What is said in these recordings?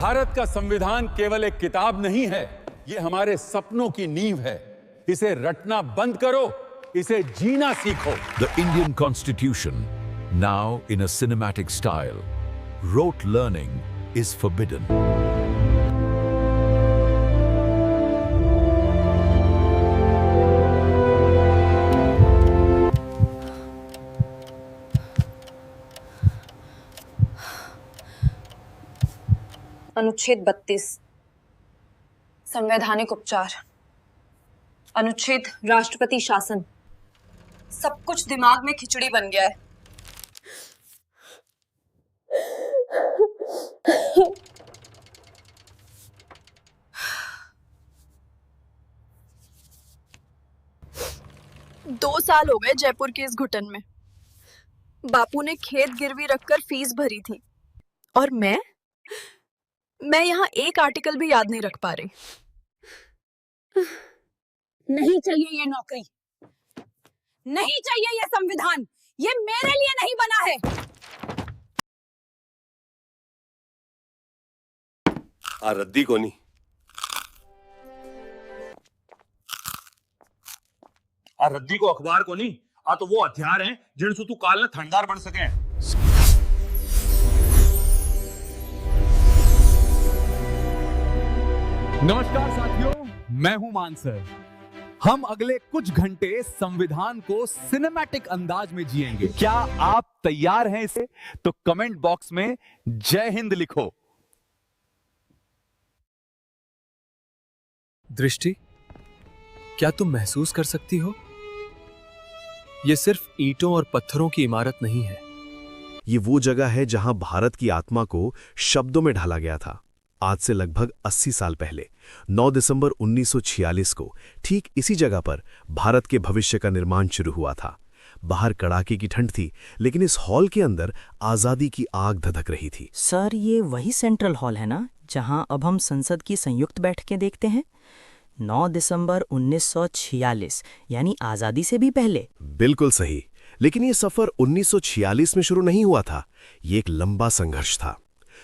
भारत का संविधान केवल एक किताब नहीं है, ये हमारे सपनों की नींव है। इसे रटना बंद करो, इसे जीना सीखो। The Indian Constitution, now in a cinematic style. Rote learning is forbidden. अनुच्छेद 32 संवैधानिक उपचार, अनुच्छेद राष्ट्रपति शासन। सब कुछ दिमाग में खिचड़ी बन गया है। दो साल हो गए जयपुर के इस घुटन में। बापू ने खेत गिरवी रखकर फीस भरी थी और मैं यहाँ एक आर्टिकल भी याद नहीं रख पा रही। नहीं चाहिए ये नौकरी, नहीं चाहिए ये संविधान, ये मेरे लिए नहीं बना है। आ रद्दी कोनी आ रद्दी को अखबार को नहीं आ तो वो हथियार हैं जिनसे तू काल ने ठंडार बन सके। नमस्कार साथियों, मैं हूं मानसर। हम अगले कुछ घंटे संविधान को सिनेमैटिक अंदाज में जिएंगे। क्या आप तैयार हैं इसे? तो कमेंट बॉक्स में जय हिंद लिखो। दृष्टि, क्या तुम महसूस कर सकती हो? यह सिर्फ ईंटों और पत्थरों की इमारत नहीं है। ये वो जगह है जहां भारत की आत्मा को शब्दों में ढाला गया था। आज से लगभग 80 साल पहले 9 दिसंबर 1946 को ठीक इसी जगह पर भारत के भविष्य का निर्माण शुरू हुआ था। बाहर कड़ाके की ठंड थी, लेकिन इस हॉल के अंदर आजादी की आग धधक रही थी। सर, ये वही सेंट्रल हॉल है ना, जहां अब हम संसद की संयुक्त बैठकें देखते हैं? 9 दिसंबर 1946 यानी आजादी से भी पहले। बिल्कुल सही, लेकिन ये सफर 1946 में शुरू नहीं हुआ था। ये एक लंबा संघर्ष था।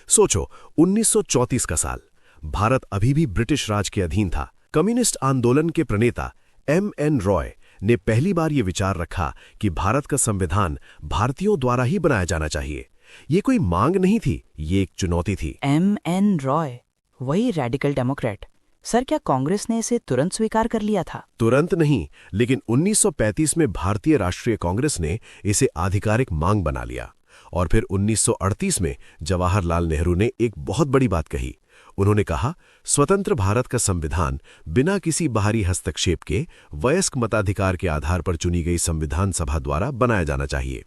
सोचो, 1934 का साल, भारत अभी भी ब्रिटिश राज के अधीन था। कम्युनिस्ट आंदोलन के प्रणेता M.N. रॉय ने पहली बार ये विचार रखा कि भारत का संविधान भारतीयों द्वारा ही बनाया जाना चाहिए। ये कोई मांग नहीं थी, ये एक चुनौती थी। M.N. रॉय, वही रेडिकल डेमोक्रेट। सर, क्या कांग्रेस ने इसे तुरंत स्वीकार कर लिया था? तुरंत नहीं, लेकिन 1935 में भारतीय राष्ट्रीय कांग्रेस ने इसे आधिकारिक मांग बना लिया। और फिर 1938 में जवाहरलाल नेहरू ने एक बहुत बड़ी बात कही। उन्होंने कहा, स्वतंत्र भारत का संविधान बिना किसी बाहरी हस्तक्षेप के वयस्क मताधिकार के आधार पर चुनी गई संविधान सभा द्वारा बनाया जाना चाहिए।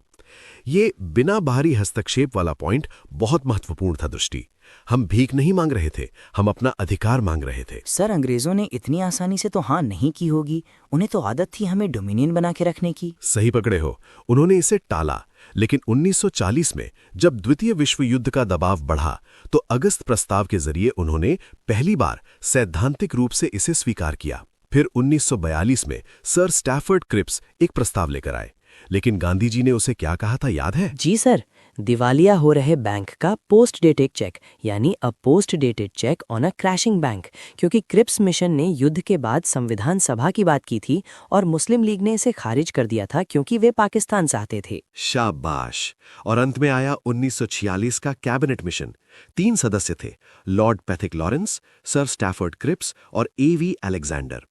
ये बिना बाहरी हस्तक्षेप वाला पॉइंट बहुत महत्वपूर्ण था। दृष्टि, हम भीख नहीं मांग रहे थे, हम अपना अधिकार मांग रहे थे। सर, अंग्रेजों ने इतनी आसानी से तो हाँ नहीं की होगी। उन्हें तो आदत थी हमें डोमिनियन बना के रखने की। सही पकड़े हो, उन्होंने इसे टाला। लेकिन 1940 में जब द्वितीय विश्व युद्ध का दबाव बढ़ा, तो अगस्त प्रस्ताव के जरिए उन्होंने पहली बार सैद्धांतिक रूप से इसे स्वीकार किया। फिर 1942 में सर स्टैफर्ड क्रिप्स एक प्रस्ताव लेकर आए। लेकिन गांधी जी ने उसे क्या कहा था, याद है? जी सर, दिवालिया हो रहे बैंक का पोस्ट डेटेड चेक, यानी अ post dated cheque on a crashing bank. क्योंकि क्रिप्स मिशन ने युद्ध के बाद संविधान सभा की बात की थी और मुस्लिम लीग ने इसे खारिज कर दिया था क्योंकि वे पाकिस्तान चाहते थे। शाबाश। और अंत में आया 1946 का कैबिनेट मिशन। 3 सदस्य थे, Lord Pethick Lawrence, Sir Stafford Cripps और A.V. अलेक्जेंडर।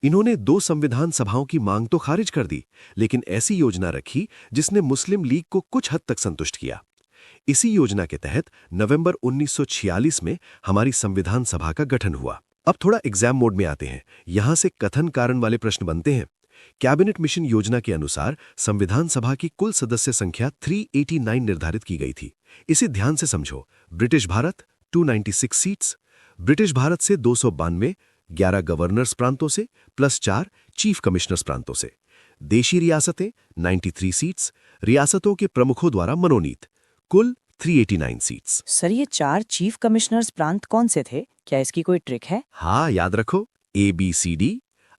इन्होंने 2 संविधान सभाओं की मांग तो खारिज कर दी, लेकिन ऐसी योजना रखी जिसने मुस्लिम लीग को कुछ हद तक संतुष्ट किया। इसी योजना के तहत नवंबर 1946 में हमारी संविधान सभा का गठन हुआ। अब थोड़ा एग्जाम मोड में आते हैं। यहां से कथन कारण वाले प्रश्न बनते हैं। कैबिनेट मिशन योजना के अनुसार संविधान सभा की कुल सदस्य संख्या 389 निर्धारित की गई थी। इसे ध्यान से समझो। British Bharat 296 seats, British Bharat से 292, 11 गवर्नर्स प्रांतों से +4 चीफ कमिश्नर्स प्रांतों से, देशी रियासतें 93 सीट्स, रियासतों के प्रमुखों द्वारा मनोनीत, कुल 389 सीट्स। सर, ये 4 चीफ कमिश्नर्स प्रांत कौन से थे? क्या इसकी कोई ट्रिक है? हाँ, याद रखो, ABCD,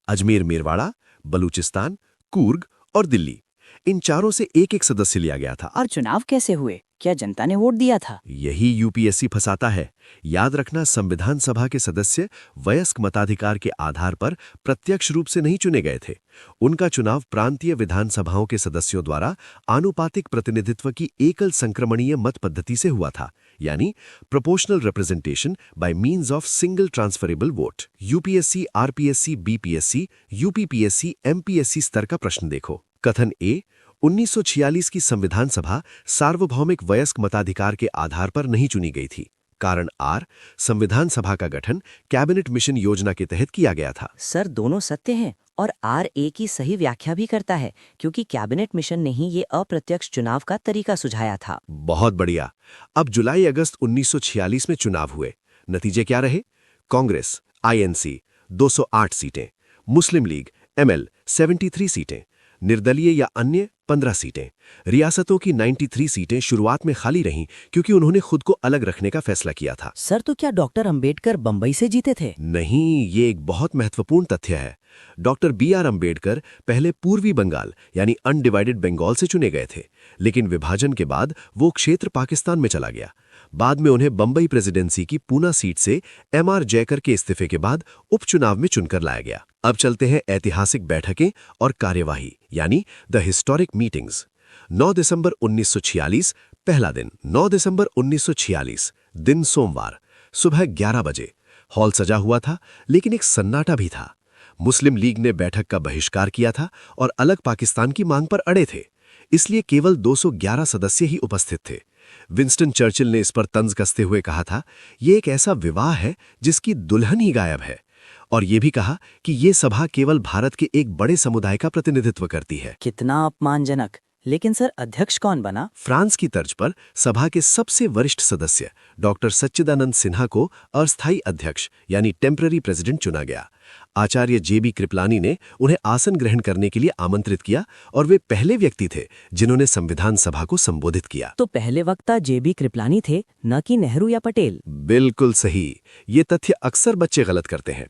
अजमेर मेरवाड़ा, बलूचिस्तान, कूर्ग और दिल्ली। इन चारों से एक एक सदस्य लिया गया था। और चुनाव कैसे हुए? क्या जनता ने वोट दिया था? यही यूपीएससी फंसाता है। याद रखना, संविधान सभा के सदस्य वयस्क मताधिकार के आधार पर प्रत्यक्ष रूप से नहीं चुने गए थे। उनका चुनाव प्रांतीय विधानसभाओं के सदस्यों द्वारा आनुपातिक प्रतिनिधित्व की एकल संक्रमणीय मत पद्धति से हुआ था, यानी proportional representation by means of single transferable vote. UPSC, RPSC, BPSC, UPPSC, MPSC स्तर का प्रश्न देखो। कथन ए, 1946 की संविधान सभा सार्वभौमिक वयस्क मताधिकार के आधार पर नहीं चुनी गई थी। कारण आर, संविधान सभा का गठन कैबिनेट मिशन योजना के तहत किया गया था। सर, दोनों सत्य हैं और आर ए की सही व्याख्या भी करता है, क्योंकि कैबिनेट मिशन ने ही ये अप्रत्यक्ष चुनाव का तरीका सुझाया था। बहुत बढ़िया। अब जुलाई-अगस्त 1946 में चुनाव हुए। नतीजे क्या रहे? कांग्रेस, आईएनसी 208 सीटें, मुस्लिम लीग, एमएल 73 सीटें, निर्दलीय या अन्य 15 सीटें। रियासतों की 93 सीटें शुरुआत में खाली रहीं क्योंकि उन्होंने खुद को अलग रखने का फैसला किया था। सर, तो क्या डॉक्टर अंबेडकर बंबई से जीते थे? नहीं, ये एक बहुत महत्वपूर्ण तथ्य है। Doctor B R. अंबेडकर पहले पूर्वी बंगाल यानी अनडिवाइडेड बंगाल से चुने गए थे, लेकिन विभाजन के बाद वो क्षेत्र पाकिस्तान में चला गया। बाद में उन्हें बंबई प्रेसिडेंसी की पूना सीट से एम.आर. जयकर के इस्तीफे के बाद उपचुनाव में चुनकर लाया गया। अब चलते हैं ऐतिहासिक बैठकें और कार्यवाही, यानी द हिस्टोरिक मीटिंग्स। 9 दिसंबर 1946 पहला दिन। 9 दिसंबर 1946 दिन सोमवार, सुबह 11 बजे। हॉल सजा हुआ था, लेकिन एक सन्नाटा भी था। मुस्लिम लीग ने बैठक का बहिष्कार किया था और अलग पाकिस्तान की मांग पर अड़े थे, इसलिए केवल 211 सदस्य ही उपस्थित थे। विंस्टन चर्चिल ने इस पर तंज कसते हुए कहा था, ये एक ऐसा विवाह है जिसकी दुल्हन ही गायब है, और ये भी कहा कि ये सभा केवल भारत के एक बड़े समुदाय का प्रतिनिधित्व करती है। कितना अपमानजनक। लेकिन सर, अध्यक्ष कौन बना? फ्रांस की तर्ज पर सभा के सबसे वरिष्ठ सदस्य डॉक्टर सच्चिदानंद सिन्हा को अस्थायी अध्यक्ष यानी टेम्पररी प्रेसिडेंट चुना गया। आचार्य जे.बी. कृपलानी ने उन्हें आसन ग्रहण करने के लिए आमंत्रित किया और वे पहले व्यक्ति थे जिन्होंने संविधान सभा को संबोधित किया। तो पहले वक्ता जे.बी. कृपलानी थे, न कि नेहरू या पटेल। बिल्कुल सही। ये तथ्य अक्सर बच्चे गलत करते हैं।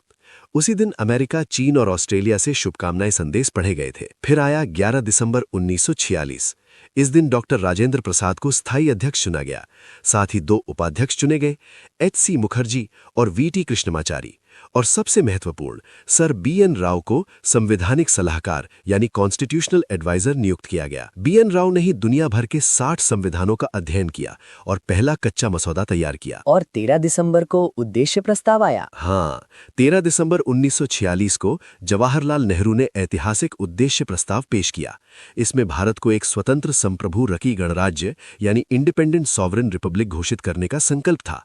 उसी दिन अमेरिका, चीन और ऑस्ट्रेलिया से शुभकामनाएं संदेश पढ़े गए थे। फिर आया 11 दिसंबर 1946। इस दिन डॉक्टर राजेंद्र प्रसाद को स्थायी अध्यक्ष चुना गया। साथ ही 2 उपाध्यक्ष चुने गए, एच.सी. मुखर्जी और वी.टी. कृष्णमाचारी। और सबसे महत्वपूर्ण, सर बी.एन. राव को संवैधानिक सलाहकार यानी कॉन्स्टिट्यूशनल एडवाइजर नियुक्त किया गया। बी.एन. राव ने ही दुनिया भर के 60 संविधानों का अध्ययन किया और पहला कच्चा मसौदा तैयार किया। और 13 दिसंबर को उद्देश्य प्रस्ताव आया। हाँ, 13 दिसंबर 1946 को जवाहरलाल नेहरू ने ऐतिहासिक उद्देश्य प्रस्ताव पेश किया। इसमें भारत को एक स्वतंत्र संप्रभु रकी गणराज्य यानी इंडिपेंडेंट सॉवरेन रिपब्लिक घोषित करने का संकल्प था।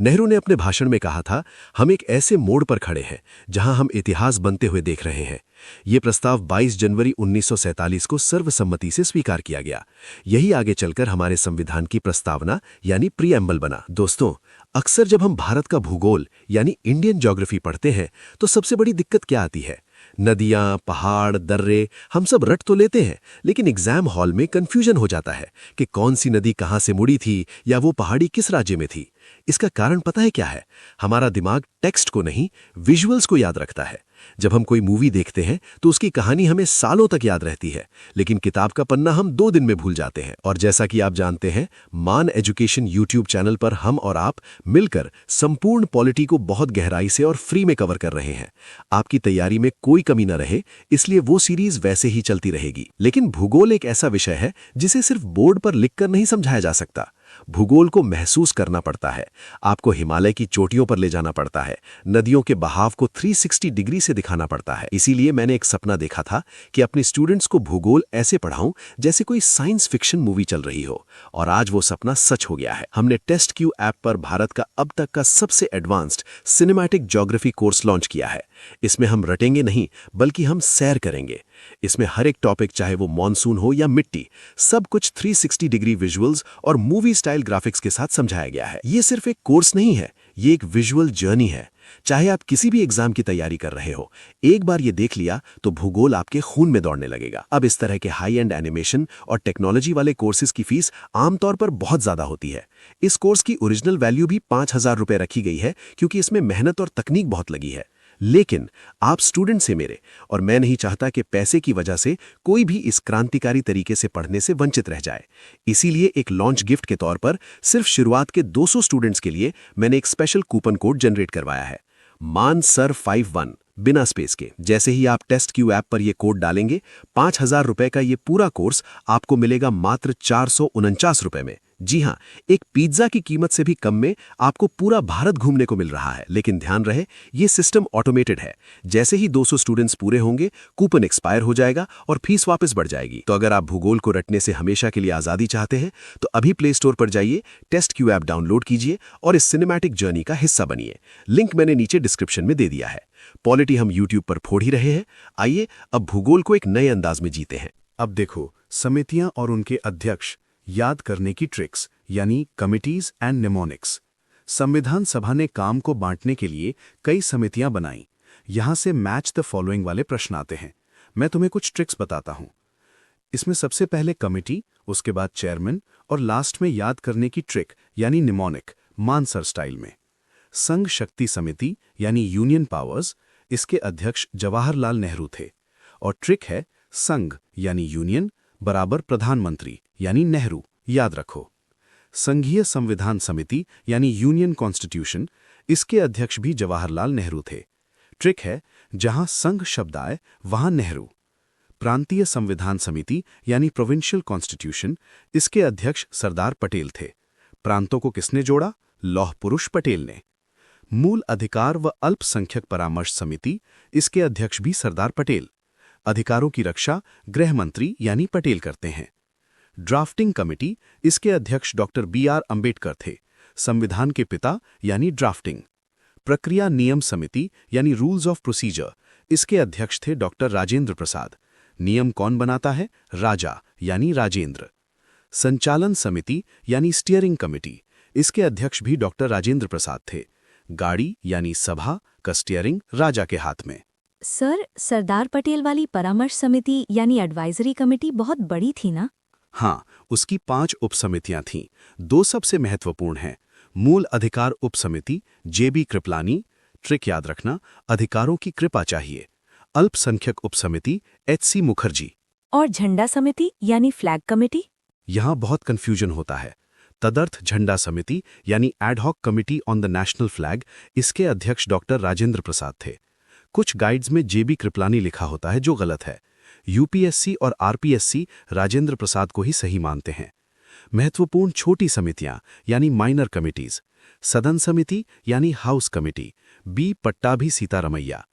नेहरू ने अपने भाषण में कहा था, हम एक ऐसे मोड़ पर खड़े हैं जहां हम इतिहास बनते हुए देख रहे हैं। ये प्रस्ताव 22 जनवरी 1947 को सर्वसम्मति से स्वीकार किया गया। यही आगे चलकर हमारे संविधान की प्रस्तावना यानी प्रीएम्बल बना। दोस्तों, अक्सर जब हम भारत का भूगोल यानी इंडियन ज्योग्राफी पढ़ते हैं तो सबसे बड़ी दिक्कत क्या आती है? नदियां, पहाड़, दर्रे हम सब रट तो लेते हैं, लेकिन एग्जाम हॉल में कंफ्यूजन हो जाता है कि कौन सी नदी कहां से मुड़ी थी या वो पहाड़ी किस राज्य में थी। इसका कारण पता है क्या है? हमारा दिमाग टेक्स्ट को नहीं, विजुअल्स को याद रखता है। जब हम कोई मूवी देखते हैं तो उसकी कहानी हमें सालों तक याद रहती है, लेकिन किताब का पन्ना हम 2 दिन में भूल जाते हैं। और जैसा कि आप जानते हैं, मान एजुकेशन यूट्यूब चैनल पर हम और आप मिलकर संपूर्ण पॉलिटी को बहुत गहराई से और फ्री में कवर कर रहे हैं। आपकी तैयारी में कोई कमी न रहे, इसलिए वो सीरीज वैसे ही चलती रहेगी। लेकिन भूगोल एक ऐसा विषय है जिसे सिर्फ बोर्ड पर लिखकर नहीं समझाया जा सकता। भूगोल को महसूस करना पड़ता है। आपको हिमालय की चोटियों पर ले जाना पड़ता है, नदियों के बहाव को 360 डिग्री से दिखाना पड़ता है। इसीलिए मैंने एक सपना देखा था कि अपने स्टूडेंट्स को भूगोल ऐसे पढ़ाऊं जैसे कोई साइंस फिक्शन मूवी चल रही हो, और आज वो सपना सच हो गया है। हमने टेस्ट क्यू ऐप पर भारत का अब तक का सबसे advanced cinematic geography course launch किया है। इसमें हम रटेंगे नहीं, बल्कि हम सैर करेंगे। इसमें हर एक टॉपिक, चाहे वो मॉनसून हो या मिट्टी, सब कुछ 360 डिग्री विजुअल्स और मूवी स्टाइल ग्राफिक्स के साथ समझाया गया है। ये सिर्फ एक कोर्स नहीं है, ये एक विजुअल जर्नी है। चाहे आप किसी भी एग्जाम की तैयारी कर रहे हो, एक बार ये देख लिया तो भूगोल आपके खून में दौड़ने लगेगा। अब इस तरह के हाई एंड एनिमेशन और टेक्नोलॉजी वाले कोर्सेज की फीस आमतौर पर बहुत ज्यादा होती है। इस कोर्स की ओरिजिनल वैल्यू भी 5,000 रुपए रखी गई है, क्योंकि इसमें मेहनत और तकनीक बहुत लगी है। लेकिन आप स्टूडेंट्स हैं मेरे, और मैं नहीं चाहता कि पैसे की वजह से कोई भी इस क्रांतिकारी तरीके से पढ़ने से वंचित रह जाए। इसीलिए एक लॉन्च गिफ्ट के तौर पर सिर्फ शुरुआत के 200 स्टूडेंट्स के लिए मैंने एक स्पेशल कूपन कोड जनरेट करवाया है, मानसर51, बिना स्पेस के। जैसे ही आप टेस्ट क्यू ऐप पर यह कोड डालेंगे, 5,000 रुपए का ये पूरा कोर्स आपको मिलेगा मात्र 449 रुपए में। जी हाँ, एक पिज्जा की कीमत से भी कम में आपको पूरा भारत घूमने को मिल रहा है। लेकिन ध्यान रहे, ये सिस्टम ऑटोमेटेड है। जैसे ही 200 स्टूडेंट्स पूरे होंगे, कूपन एक्सपायर हो जाएगा और फीस वापस बढ़ जाएगी। तो अगर आप भूगोल को रटने से हमेशा के लिए आज़ादी चाहते हैं, तो अभी प्ले स्टोर पर जाइए, टेस्ट क्यू ऐप डाउनलोड कीजिए और इस सिनेमैटिक जर्नी का हिस्सा बनिए। लिंक मैंने नीचे डिस्क्रिप्शन में दे दिया है। पॉलिटी हम यूट्यूब पर फोड़ ही रहे हैं, आइए अब भूगोल को एक नए अंदाज में जीते हैं। अब देखो, समितियां और उनके अध्यक्ष याद करने की ट्रिक्स, यानी कमिटीज एंड निमोनिक्स। संविधान सभा ने काम को बांटने के लिए कई समितियां बनाई। यहां से मैच द फॉलोइंग वाले प्रश्न आते हैं। मैं तुम्हें कुछ ट्रिक्स बताता हूं। इसमें सबसे पहले कमिटी, उसके बाद चेयरमैन और लास्ट में याद करने की ट्रिक यानी निमोनिक, मानसर स्टाइल में। संघ शक्ति समिति यानी यूनियन पावर्स, इसके अध्यक्ष जवाहरलाल नेहरू थे। और ट्रिक है संघ यानी यूनियन बराबर प्रधानमंत्री यानी नेहरू, याद रखो। संघीय संविधान समिति यानी यूनियन कॉन्स्टिट्यूशन, इसके अध्यक्ष भी जवाहरलाल नेहरू थे। ट्रिक है जहां संघ शब्द आए वहां नेहरू। प्रांतीय संविधान समिति यानी प्रोविंशियल कॉन्स्टिट्यूशन, इसके अध्यक्ष सरदार पटेल थे। प्रांतों को किसने जोड़ा? लौह पुरुष पटेल ने। मूल अधिकार व अल्पसंख्यक परामर्श समिति, इसके अध्यक्ष भी सरदार पटेल। अधिकारों की रक्षा गृह मंत्री यानी पटेल करते हैं। ड्राफ्टिंग कमेटी, इसके अध्यक्ष डॉक्टर BR अंबेडकर थे, संविधान के पिता यानी ड्राफ्टिंग। प्रक्रिया नियम समिति यानी रूल्स ऑफ प्रोसीजर, इसके अध्यक्ष थे डॉक्टर राजेंद्र प्रसाद। नियम कौन बनाता है? राजा यानी राजेंद्र। संचालन समिति यानी स्टीयरिंग कमेटी, इसके अध्यक्ष भी डॉक्टर राजेंद्र प्रसाद थे। गाड़ी यानी सभा का स्टीयरिंग राजा के हाथ में। सर, सरदार पटेल वाली परामर्श समिति यानी एडवाइजरी कमेटी बहुत बड़ी थी ना? हाँ, उसकी 5 उपसमितियां थीं। 2 सबसे महत्वपूर्ण हैं। मूल अधिकार उपसमिति JB कृपलानी, ट्रिक याद रखना, अधिकारों की कृपा चाहिए। अल्पसंख्यक उपसमिति HC मुखर्जी। और झंडा समिति यानी फ्लैग कमेटी? यहां बहुत कंफ्यूजन होता है। तदर्थ झंडा समिति यानी ad hoc committee on the national flag, इसके अध्यक्ष डॉक्टर राजेंद्र प्रसाद थे। कुछ गाइड्स में JB कृपलानी लिखा होता है, जो गलत है। UPSC और RPSC राजेंद्र प्रसाद को ही सही मानते हैं। महत्वपूर्ण छोटी समितियां यानी माइनर कमिटीज, सदन समिति यानी house committee B Pattabhi Sitaramayya.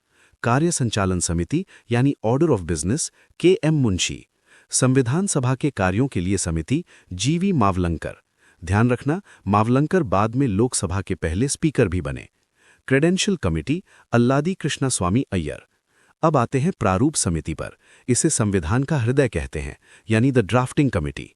कार्य संचालन समिति यानी order of business KM Munshi. संविधान सभा के कार्यों के लिए समिति GV मावलंकर। ध्यान रखना, मावलंकर बाद में लोकसभा के पहले स्पीकर भी बने। Credential committee Alladi Krishna Swami Iyer. अब आते हैं प्रारूप समिति पर। इसे संविधान का हृदय कहते हैं, यानी द ड्राफ्टिंग कमिटी।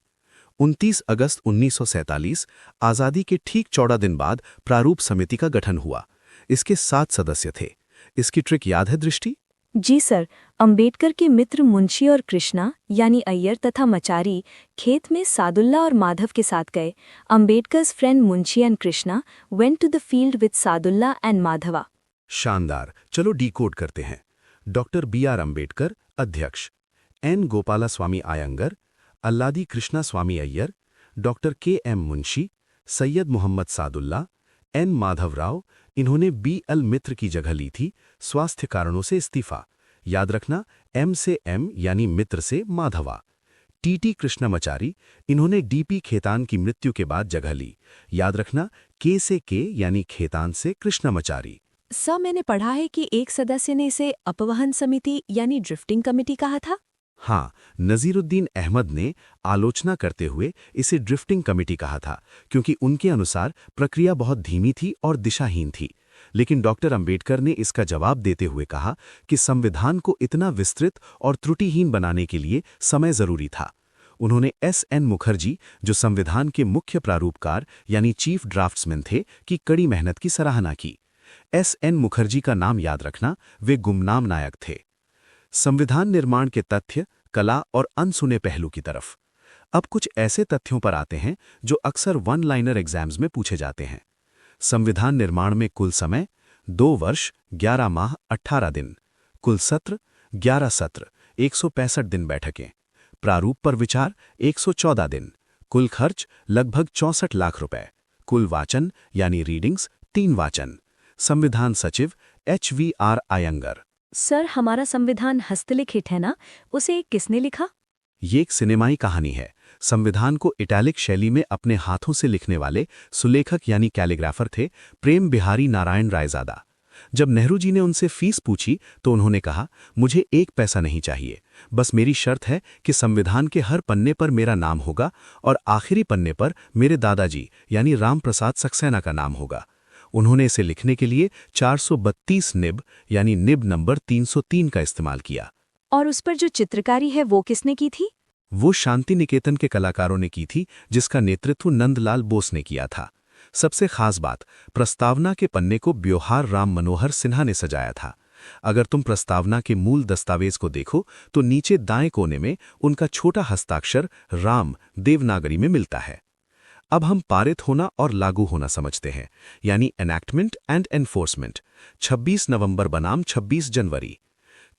29 अगस्त 1947 आज़ादी के ठीक 14 दिन बाद प्रारूप समिति का गठन हुआ। इसके 7 सदस्य थे। इसकी ट्रिक याद है दृष्टि? जी सर, अंबेडकर के मित्र मुंशी और कृष्णा यानी अय्यर तथा मचारी खेत में सादुल्ला और माधव के साथ गए। Ambedkar's friend Munshi and Krishna went to the field with Saadulla and Madhava. शानदार। चलो डीकोड करते हैं। डॉक्टर BR अंबेडकर अध्यक्ष, N Gopalaswami Ayyangar, Alladi Krishna Swami Iyer, doctor KM Munshi, Syed Mohammad Saadulla, N Madhav Rao. इन्होंने BL मित्र की जगह ली थी, स्वास्थ्य कारणों से इस्तीफा। याद रखना, M से M यानी मित्र से माधवा। TT कृष्णमचारी, इन्होंने DP खेतान की मृत्यु के बाद जगह ली। याद रखना, K से K यानी खेतान से कृष्णमचारी। सर, मैंने पढ़ा है कि एक सदस्य ने इसे अपवहन समिति यानी ड्रिफ्टिंग कमेटी कहा था। हाँ, नजीरुद्दीन अहमद ने आलोचना करते हुए इसे ड्रिफ्टिंग कमेटी कहा था, क्योंकि उनके अनुसार प्रक्रिया बहुत धीमी थी और दिशाहीन थी। लेकिन डॉक्टर अंबेडकर ने इसका जवाब देते हुए कहा कि संविधान को इतना विस्तृत और त्रुटिहीन बनाने के लिए समय जरूरी था। उन्होंने SN मुखर्जी, जो संविधान के मुख्य प्रारूपकार यानी चीफ ड्राफ्ट्समैन थे, की कड़ी मेहनत की सराहना की। SN मुखर्जी का नाम याद रखना, वे गुमनाम नायक थे। संविधान निर्माण के तथ्य, कला और अनसुने पहलू की तरफ। अब कुछ ऐसे तथ्यों पर आते हैं जो अक्सर वन लाइनर एग्जाम्स में पूछे जाते हैं। संविधान निर्माण में कुल समय 2 वर्ष 11 माह 18 दिन, कुल सत्र 11 सत्र, 165 दिन बैठकें, प्रारूप पर विचार 114 दिन, कुल खर्च लगभग 64 लाख रुपए, कुल वाचन यानी रीडिंग्स 3 वाचन। संविधान सचिव HVR अयंगर। सर, हमारा संविधान हस्तलिखित है ना? उसे किसने लिखा? ये एक सिनेमाई कहानी है। संविधान को इटैलिक शैली में अपने हाथों से लिखने वाले सुलेखक यानी कैलीग्राफर थे प्रेम बिहारी नारायण रायजादा। जब नेहरू जी ने उनसे फीस पूछी तो उन्होंने कहा, मुझे 1 पैसा नहीं चाहिए, बस मेरी शर्त है कि संविधान के हर पन्ने पर मेरा नाम होगा और आखिरी पन्ने पर मेरे दादाजी यानी राम प्रसाद सक्सेना का नाम होगा। उन्होंने इसे लिखने के लिए 432 निब यानी निब नंबर 303 का इस्तेमाल किया। और उस पर जो चित्रकारी है वो किसने की थी? वो शांति निकेतन के कलाकारों ने की थी, जिसका नेतृत्व नंदलाल बोस ने किया था। सबसे खास बात, प्रस्तावना के पन्ने को ब्योहार राम मनोहर सिन्हा ने सजाया था। अगर तुम प्रस्तावना के मूल दस्तावेज को देखो तो नीचे दाएं कोने में उनका छोटा हस्ताक्षर राम देवनागरी में मिलता है। अब हम पारित होना और लागू होना समझते हैं, यानी एनैक्टमेंट एंड एनफोर्समेंट। 26 नवंबर बनाम 26 जनवरी।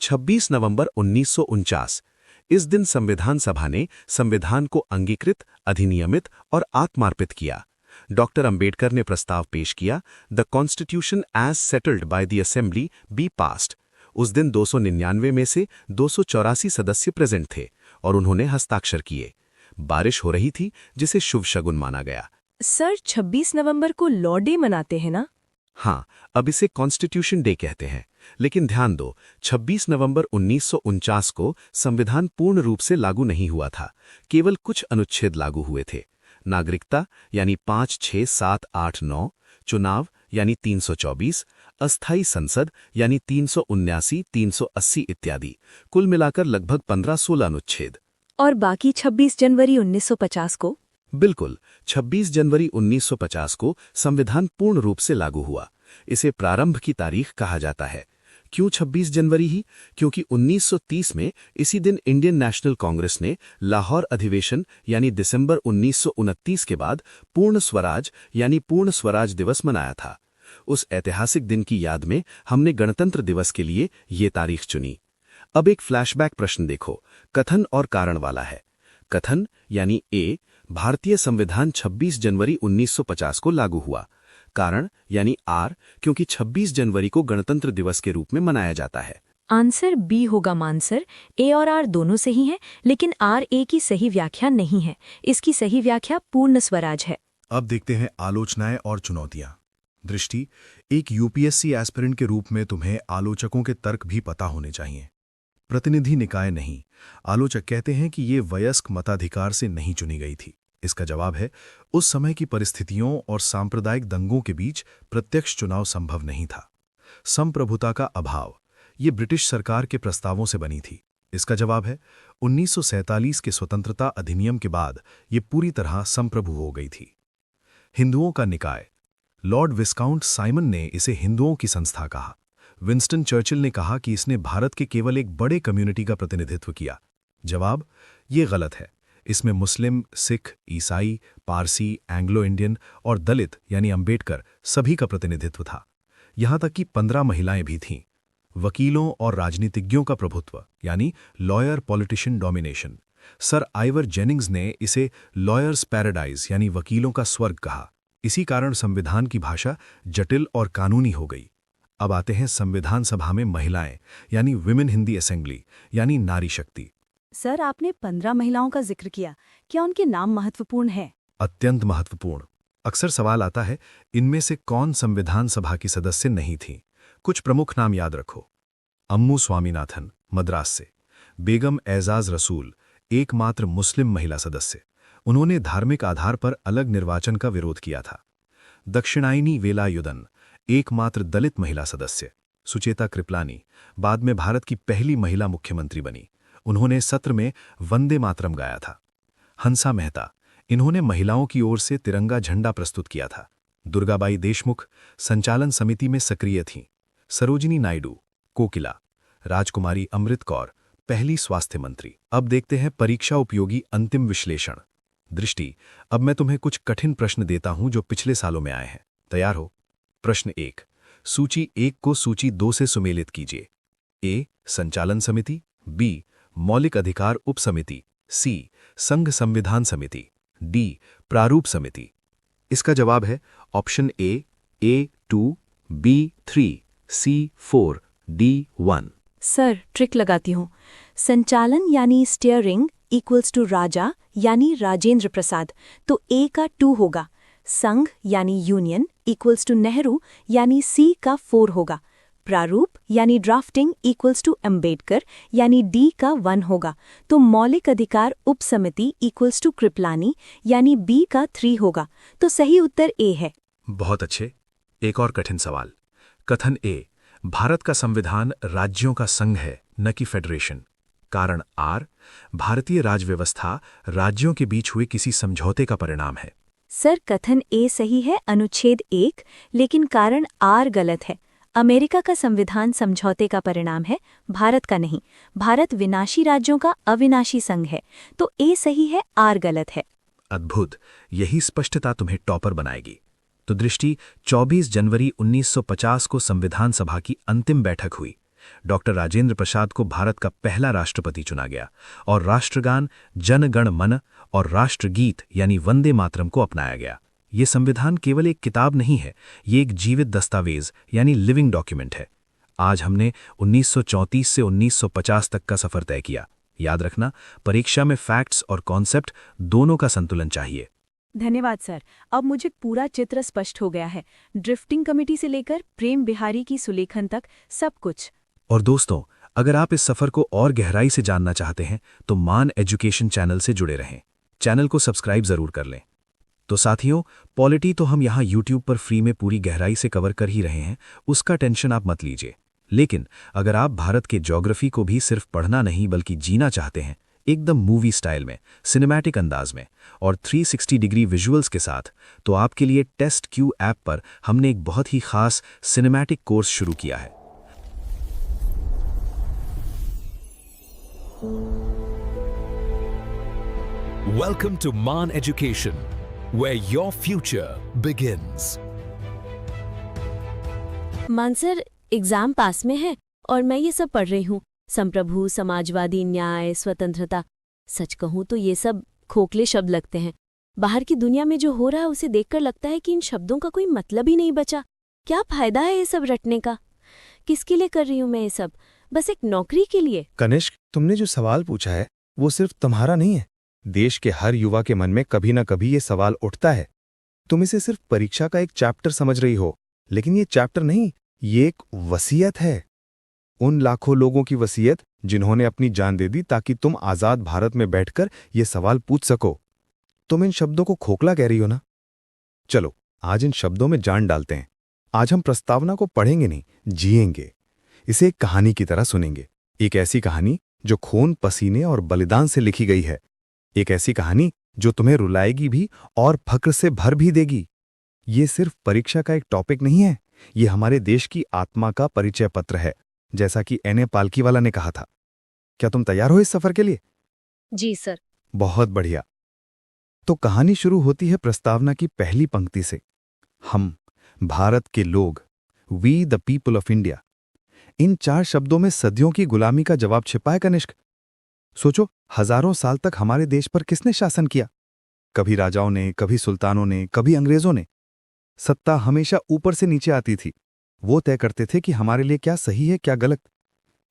26 नवंबर 1949। इस दिन संविधान सभा ने संविधान को अंगीकृत, अधिनियमित और आत्मार्पित किया। डॉक्टर अंबेडकर ने प्रस्ताव पेश किया, the constitution as settled by the assembly be passed. उस दिन 299 में से 284 सदस्य प्रेजेंट थे और उन्होंने हस्ताक्षर किए। बारिश हो रही थी, जिसे शुभ शगुन माना गया। सर, 26 नवंबर को लॉ डे मनाते हैं ना? हाँ, अब इसे कॉन्स्टिट्यूशन डे कहते हैं। लेकिन ध्यान दो, 26 नवंबर 1949 को संविधान पूर्ण रूप से लागू नहीं हुआ था, केवल कुछ अनुच्छेद लागू हुए थे। नागरिकता यानी 5, 6, 7, 8, 9, चुनाव यानी 324, अस्थायी संसद यानी 379, 380 इत्यादि। कुल मिलाकर लगभग 15-16 अनुच्छेद। और बाकी 26 जनवरी 1950 को? बिल्कुल, 26 जनवरी 1950 को संविधान पूर्ण रूप से लागू हुआ। इसे प्रारंभ की तारीख कहा जाता है। क्यों 26 जनवरी ही? क्योंकि 1930 में इसी दिन इंडियन नेशनल कांग्रेस ने लाहौर अधिवेशन यानी दिसंबर 1929 के बाद पूर्ण स्वराज यानी पूर्ण स्वराज दिवस मनाया था। उस ऐतिहासिक दिन की याद में हमने गणतंत्र दिवस के लिए ये तारीख चुनी। अब एक फ्लैशबैक प्रश्न देखो, कथन और कारण वाला है। कथन यानी ए, भारतीय संविधान 26 जनवरी 1950 को लागू हुआ। कारण यानी आर, क्योंकि 26 जनवरी को गणतंत्र दिवस के रूप में मनाया जाता है। आंसर बी होगा मानसर। ए और आर दोनों सही हैं, लेकिन आर ए की सही व्याख्या नहीं है। इसकी सही व्याख्या पूर्ण स्वराज है। अब देखते हैं आलोचनाएं और चुनौतियां। दृष्टि, एक यूपीएससी एस्पिरेंट के रूप में तुम्हें आलोचकों के तर्क भी पता होने चाहिए। प्रतिनिधि निकाय नहीं, आलोचक कहते हैं कि ये वयस्क मताधिकार से नहीं चुनी गई थी। इसका जवाब है, उस समय की परिस्थितियों और सांप्रदायिक दंगों के बीच प्रत्यक्ष चुनाव संभव नहीं था। संप्रभुता का अभाव, ये ब्रिटिश सरकार के प्रस्तावों से बनी थी। इसका जवाब है, 1947 के स्वतंत्रता अधिनियम के बाद ये पूरी तरह संप्रभु हो गई थी। हिंदुओं का निकाय, लॉर्ड विस्काउंट साइमन ने इसे हिंदुओं की संस्था कहा। विंस्टन चर्चिल ने कहा कि इसने भारत के केवल एक बड़े कम्युनिटी का प्रतिनिधित्व किया। जवाब, ये गलत है। इसमें मुस्लिम, सिख, ईसाई, पारसी, एंग्लो इंडियन और दलित यानी अंबेडकर सभी का प्रतिनिधित्व था। यहां तक कि 15 महिलाएं भी थीं। वकीलों और राजनीतिज्ञों का प्रभुत्व यानी lawyer politician domination. Sir Ivor Jennings ने इसे लॉयर्स पैराडाइज यानी वकीलों का स्वर्ग कहा। इसी कारण संविधान की भाषा जटिल और कानूनी हो गई। अब आते हैं संविधान सभा में महिलाएं यानी विमेन हिंदी असेंबली यानी नारी शक्ति। सर, आपने 15 महिलाओं का जिक्र किया, क्या उनके नाम महत्वपूर्ण है? अत्यंत महत्वपूर्ण। अक्सर सवाल आता है, इनमें से कौन संविधान सभा की सदस्य नहीं थी? कुछ प्रमुख नाम याद रखो। अम्मू स्वामीनाथन, मद्रास से। बेगम एजाज रसूल, एकमात्र मुस्लिम महिला सदस्य। उन्होंने धार्मिक आधार पर अलग निर्वाचन का विरोध किया था। दक्षिणायनी वेलायुधन, एकमात्र दलित महिला सदस्य। सुचेता कृपलानी, बाद में भारत की पहली महिला मुख्यमंत्री बनी। उन्होंने सत्र में वंदे मातरम गाया था। हंसा मेहता, इन्होंने महिलाओं की ओर से तिरंगा झंडा प्रस्तुत किया था। दुर्गाबाई देशमुख संचालन समिति में सक्रिय थीं। सरोजिनी नायडू, कोकिला। राजकुमारी अमृत कौर, पहली स्वास्थ्य मंत्री। अब देखते हैं परीक्षा उपयोगी अंतिम विश्लेषण। दृष्टि, अब मैं तुम्हें कुछ कठिन प्रश्न देता हूं जो पिछले सालों में आए हैं। तैयार हो? प्रश्न 1, सूची 1 को सूची 2 से सुमेलित कीजिए। ए संचालन समिति, बी मौलिक अधिकार उप समिति, सी संघ संविधान समिति, डी प्रारूप समिति। इसका जवाब है option A 2, B 3, C 4, D 1। Sir trick लगाती हूँ। संचालन यानी स्टीयरिंग इक्वल्स टू राजा यानी राजेंद्र प्रसाद, तो ए का 2 होगा। संघ यानी यूनियन इक्वल्स टू नेहरू यानी सी का 4 होगा। प्रारूप यानी ड्राफ्टिंग इक्वल्स टू अंबेडकर यानी डी का 1 होगा। तो मौलिक अधिकार उप समिति इक्वल्स टू कृपलानी यानी बी का 3 होगा। तो सही उत्तर ए है। बहुत अच्छे। एक और कठिन सवाल। कथन ए, भारत का संविधान राज्यों का संघ है न कि फेडरेशन। कारण आर, भारतीय राजव्यवस्था राज्यों के बीच हुए किसी समझौते का परिणाम है। सर कथन ए सही है, अनुच्छेद 1, लेकिन कारण आर गलत है। अमेरिका का संविधान समझौते का परिणाम है, भारत का नहीं। भारत विनाशी राज्यों का अविनाशी संघ है, तो ए सही है, आर गलत है। अद्भुत, यही स्पष्टता तुम्हें टॉपर बनाएगी। तो दृष्टि 24 जनवरी 1950 को संविधान सभा की अंतिम बैठक हुई। डॉक्टर राजेंद्र प्रसाद को भारत का पहला राष्ट्रपति चुना गया और राष्ट्रगान जन गण मन और राष्ट्रगीत यानी वंदे मातरम को अपनाया गया। ये संविधान केवल एक किताब नहीं है, ये एक जीवित दस्तावेज यानी लिविंग डॉक्यूमेंट है। आज हमने 1934 से 1950 तक का सफर तय किया। याद रखना, परीक्षा में फैक्ट्स और कॉन्सेप्ट दोनों का संतुलन चाहिए। धन्यवाद सर, अब मुझे पूरा चित्र स्पष्ट हो गया है। ड्रिफ्टिंग कमेटी से लेकर प्रेम बिहारी की सुलेखन तक सब कुछ। और दोस्तों, अगर आप इस सफर को और गहराई से जानना चाहते हैं तो मान एजुकेशन चैनल से जुड़े रहें। चैनल को सब्सक्राइब जरूर कर लें। तो साथियों, पॉलिटी तो हम यहाँ YouTube पर फ्री में पूरी गहराई से कवर कर ही रहे हैं, उसका टेंशन आप मत लीजिए। लेकिन अगर आप भारत के ज्योग्राफी को भी सिर्फ पढ़ना नहीं बल्कि जीना चाहते हैं, एकदम मूवी स्टाइल में, सिनेमैटिक अंदाज में और 360 डिग्री विजुअल्स के साथ, तो आपके लिए टेस्ट क्यू ऐप पर हमने एक बहुत ही खास सिनेमैटिक कोर्स शुरू किया है। Welcome to Man Education, where your future begins. Mansar exam पास में है और मैं ये सब पढ़ रही हूँ। संप्रभु, समाजवादी, न्याय, स्वतंत्रता। सच कहूँ तो ये सब खोखले शब्द लगते हैं। बाहर की दुनिया में जो हो रहा है उसे देखकर लगता है कि इन शब्दों का कोई मतलब ही नहीं बचा। क्या फायदा है ये सब रटने का? किसके लिए कर रही हूँ मैं ये सब? बस एक नौकरी के लिए? कनिष्क, तुमने जो सवाल पूछा है वो सिर्फ तुम्हारा नहीं है। देश के हर युवा के मन में कभी न कभी ये सवाल उठता है। तुम इसे सिर्फ परीक्षा का एक चैप्टर समझ रही हो, लेकिन ये चैप्टर नहीं, ये एक वसीयत है। उन लाखों लोगों की वसीयत जिन्होंने अपनी जान दे दी ताकि तुम आजाद भारत में बैठकर ये सवाल पूछ सको। तुम इन शब्दों को खोखला कह रही हो ना? चलो आज इन शब्दों में जान डालते हैं। आज हम प्रस्तावना को पढ़ेंगे नहीं, जिएंगे। इसे एक कहानी की तरह सुनेंगे। एक ऐसी कहानी जो खून, पसीने और बलिदान से लिखी गई है। एक ऐसी कहानी जो तुम्हें रुलाएगी भी और फक्र से भर भी देगी। ये सिर्फ परीक्षा का एक टॉपिक नहीं है, ये हमारे देश की आत्मा का परिचय पत्र है, जैसा कि N.A. पालकीवाला ने कहा था। क्या तुम तैयार हो इस सफर के लिए? जी सर। बहुत बढ़िया। तो कहानी शुरू होती है प्रस्तावना की पहली पंक्ति से। हम, भारत के लोग, we the people of India. इन 4 शब्दों में सदियों की गुलामी का जवाब छिपा है कनिष्क। सोचो, हजारों साल तक हमारे देश पर किसने शासन किया? कभी राजाओं ने, कभी सुल्तानों ने, कभी अंग्रेजों ने। सत्ता हमेशा ऊपर से नीचे आती थी। वो तय करते थे कि हमारे लिए क्या सही है, क्या गलत।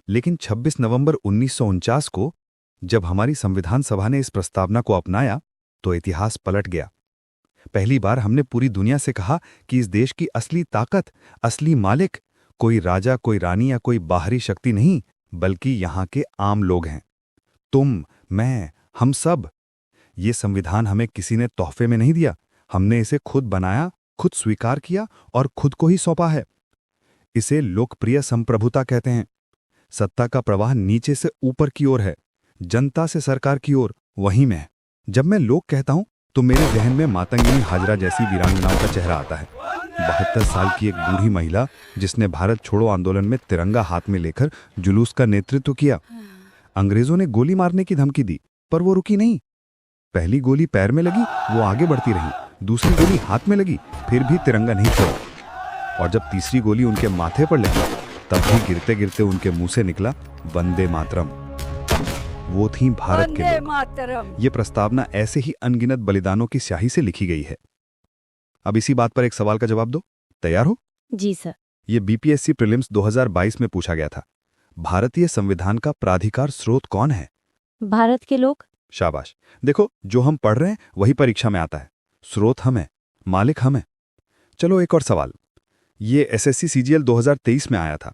लेकिन 26 नवंबर 1949 को जब हमारी संविधान सभा ने इस प्रस्तावना को अपनाया तो इतिहास पलट गया। पहली बार हमने पूरी दुनिया से कहा कि इस देश की असली ताकत, असली मालिक कोई राजा, कोई रानी या कोई बाहरी शक्ति नहीं, बल्कि यहाँ के आम लोग हैं। तुम, मैं, हम सब। ये संविधान हमें किसी ने तोहफे में नहीं दिया। हमने इसे खुद बनाया, खुद स्वीकार किया और खुद को ही सौंपा है। इसे लोकप्रिय संप्रभुता कहते हैं। सत्ता का प्रवाह नीचे से ऊपर की ओर है, जनता से सरकार की ओर, वहीं में है। जब मैं लोग कहता हूं तो मेरे जहन में मातंगिनी हाजरा जैसी वीरांगनाओं का चेहरा आता है। 72 साल की एक बूढ़ी महिला जिसने भारत छोड़ो आंदोलन में तिरंगा हाथ में लेकर जुलूस का नेतृत्व किया। अंग्रेजों ने गोली मारने की धमकी दी, पर वो रुकी नहीं। पहली गोली पैर में लगी, वो आगे बढ़ती रही। दूसरी गोली हाथ में लगी, फिर भी तिरंगा नहीं छोड़ा। और जब तीसरी गोली उनके माथे पर लगी तब भी गिरते गिरते उनके मुंह से निकला वंदे मातरम। वो थी भारत के लोग। मातरम। ये प्रस्तावना ऐसे ही अनगिनत बलिदानों की स्याही से लिखी गई है। अब इसी बात पर एक सवाल का जवाब दो। तैयार हो? जी सर। ये बीपीएससी प्रीलिम्स 2022 में पूछा गया था। भारतीय संविधान का प्राधिकार स्रोत कौन है? भारत के लोग। शाबाश। देखो, जो हम पढ़ रहे हैं वही परीक्षा में आता है। स्रोत हम हैं, मालिक हम हैं। चलो एक और सवाल। ये एसएससी सीजीएल 2023 में आया था।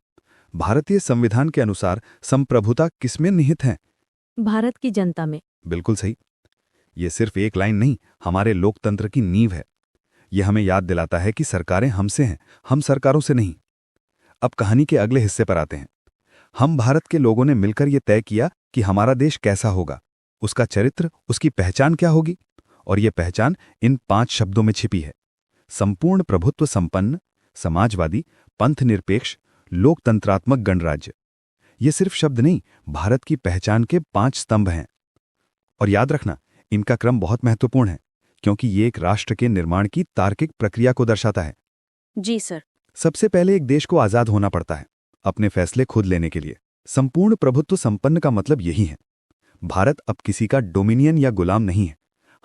भारतीय संविधान के अनुसार संप्रभुता किसमें निहित है? भारत की जनता में। बिल्कुल सही। ये सिर्फ एक लाइन नहीं, हमारे लोकतंत्र की नींव है। यह हमें याद दिलाता है कि सरकारें हमसे हैं, हम सरकारों से नहीं। अब कहानी के अगले हिस्से पर आते हैं। हम भारत के लोगों ने मिलकर यह तय किया कि हमारा देश कैसा होगा, उसका चरित्र, उसकी पहचान क्या होगी। और यह पहचान इन 5 शब्दों में छिपी है। संपूर्ण प्रभुत्व संपन्न, समाजवादी, पंथनिरपेक्ष, लोकतंत्रात्मक गणराज्य। ये सिर्फ शब्द नहीं, भारत की पहचान के 5 स्तंभ हैं। और याद रखना, इनका क्रम बहुत महत्वपूर्ण है, क्योंकि ये एक राष्ट्र के निर्माण की तार्किक प्रक्रिया को दर्शाता है। जी सर। सबसे पहले एक देश को आजाद होना पड़ता है, अपने फैसले खुद लेने के लिए। संपूर्ण प्रभुत्व संपन्न का मतलब यही है। भारत अब किसी का डोमिनियन या गुलाम नहीं है।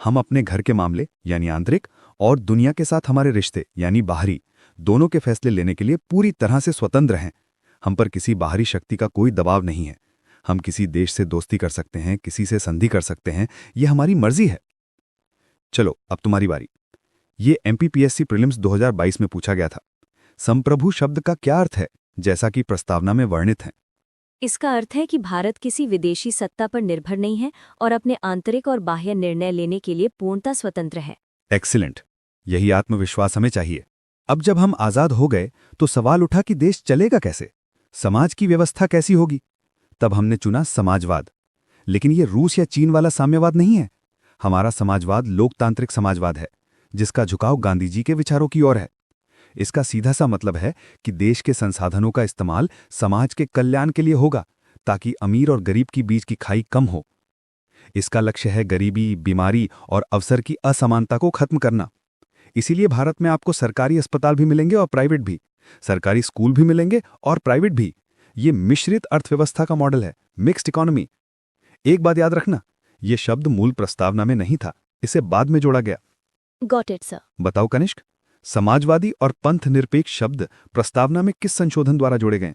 हम अपने घर के मामले यानी आंतरिक और दुनिया के साथ हमारे रिश्ते यानी बाहरी, दोनों के फैसले लेने के लिए पूरी तरह से स्वतंत्र हैं। हम पर किसी बाहरी शक्ति का कोई दबाव नहीं है। हम किसी देश से दोस्ती कर सकते हैं, किसी से संधि कर सकते हैं, यह हमारी मर्जी है। चलो अब तुम्हारी बारी। ये एमपीपीएससी प्रीलिम्स 2022 में पूछा गया था। संप्रभु शब्द का क्या अर्थ है, जैसा कि प्रस्तावना में वर्णित है? इसका अर्थ है कि भारत किसी विदेशी सत्ता पर निर्भर नहीं है और अपने आंतरिक और बाह्य निर्णय लेने के लिए पूर्णतः स्वतंत्र है। एक्सीलेंट। यही आत्मविश्वास हमें चाहिए। अब जब हम आजाद हो गए तो सवाल उठा कि देश चलेगा कैसे, समाज की व्यवस्था कैसी होगी। तब हमने चुना समाजवाद। लेकिन ये रूस या चीन वाला साम्यवाद नहीं है। हमारा समाजवाद लोकतांत्रिक समाजवाद है, जिसका झुकाव गांधी जी के विचारों की ओर है। इसका सीधा सा मतलब है कि देश के संसाधनों का इस्तेमाल समाज के कल्याण के लिए होगा, ताकि अमीर और गरीब की बीच की खाई कम हो। इसका लक्ष्य है गरीबी, बीमारी और अवसर की असमानता को खत्म करना। इसीलिए भारत में आपको सरकारी अस्पताल भी मिलेंगे और प्राइवेट भी, सरकारी स्कूल भी मिलेंगे और प्राइवेट भी। ये मिश्रित अर्थव्यवस्था का मॉडल है, मिक्स्ड इकोनॉमी। एक बात याद रखना, ये शब्द मूल प्रस्तावना में नहीं था, इसे बाद में जोड़ा गया। Got it sir. बताओ कनिष्क, समाजवादी और पंथ निरपेक्ष शब्द प्रस्तावना में किस संशोधन द्वारा जोड़े गए?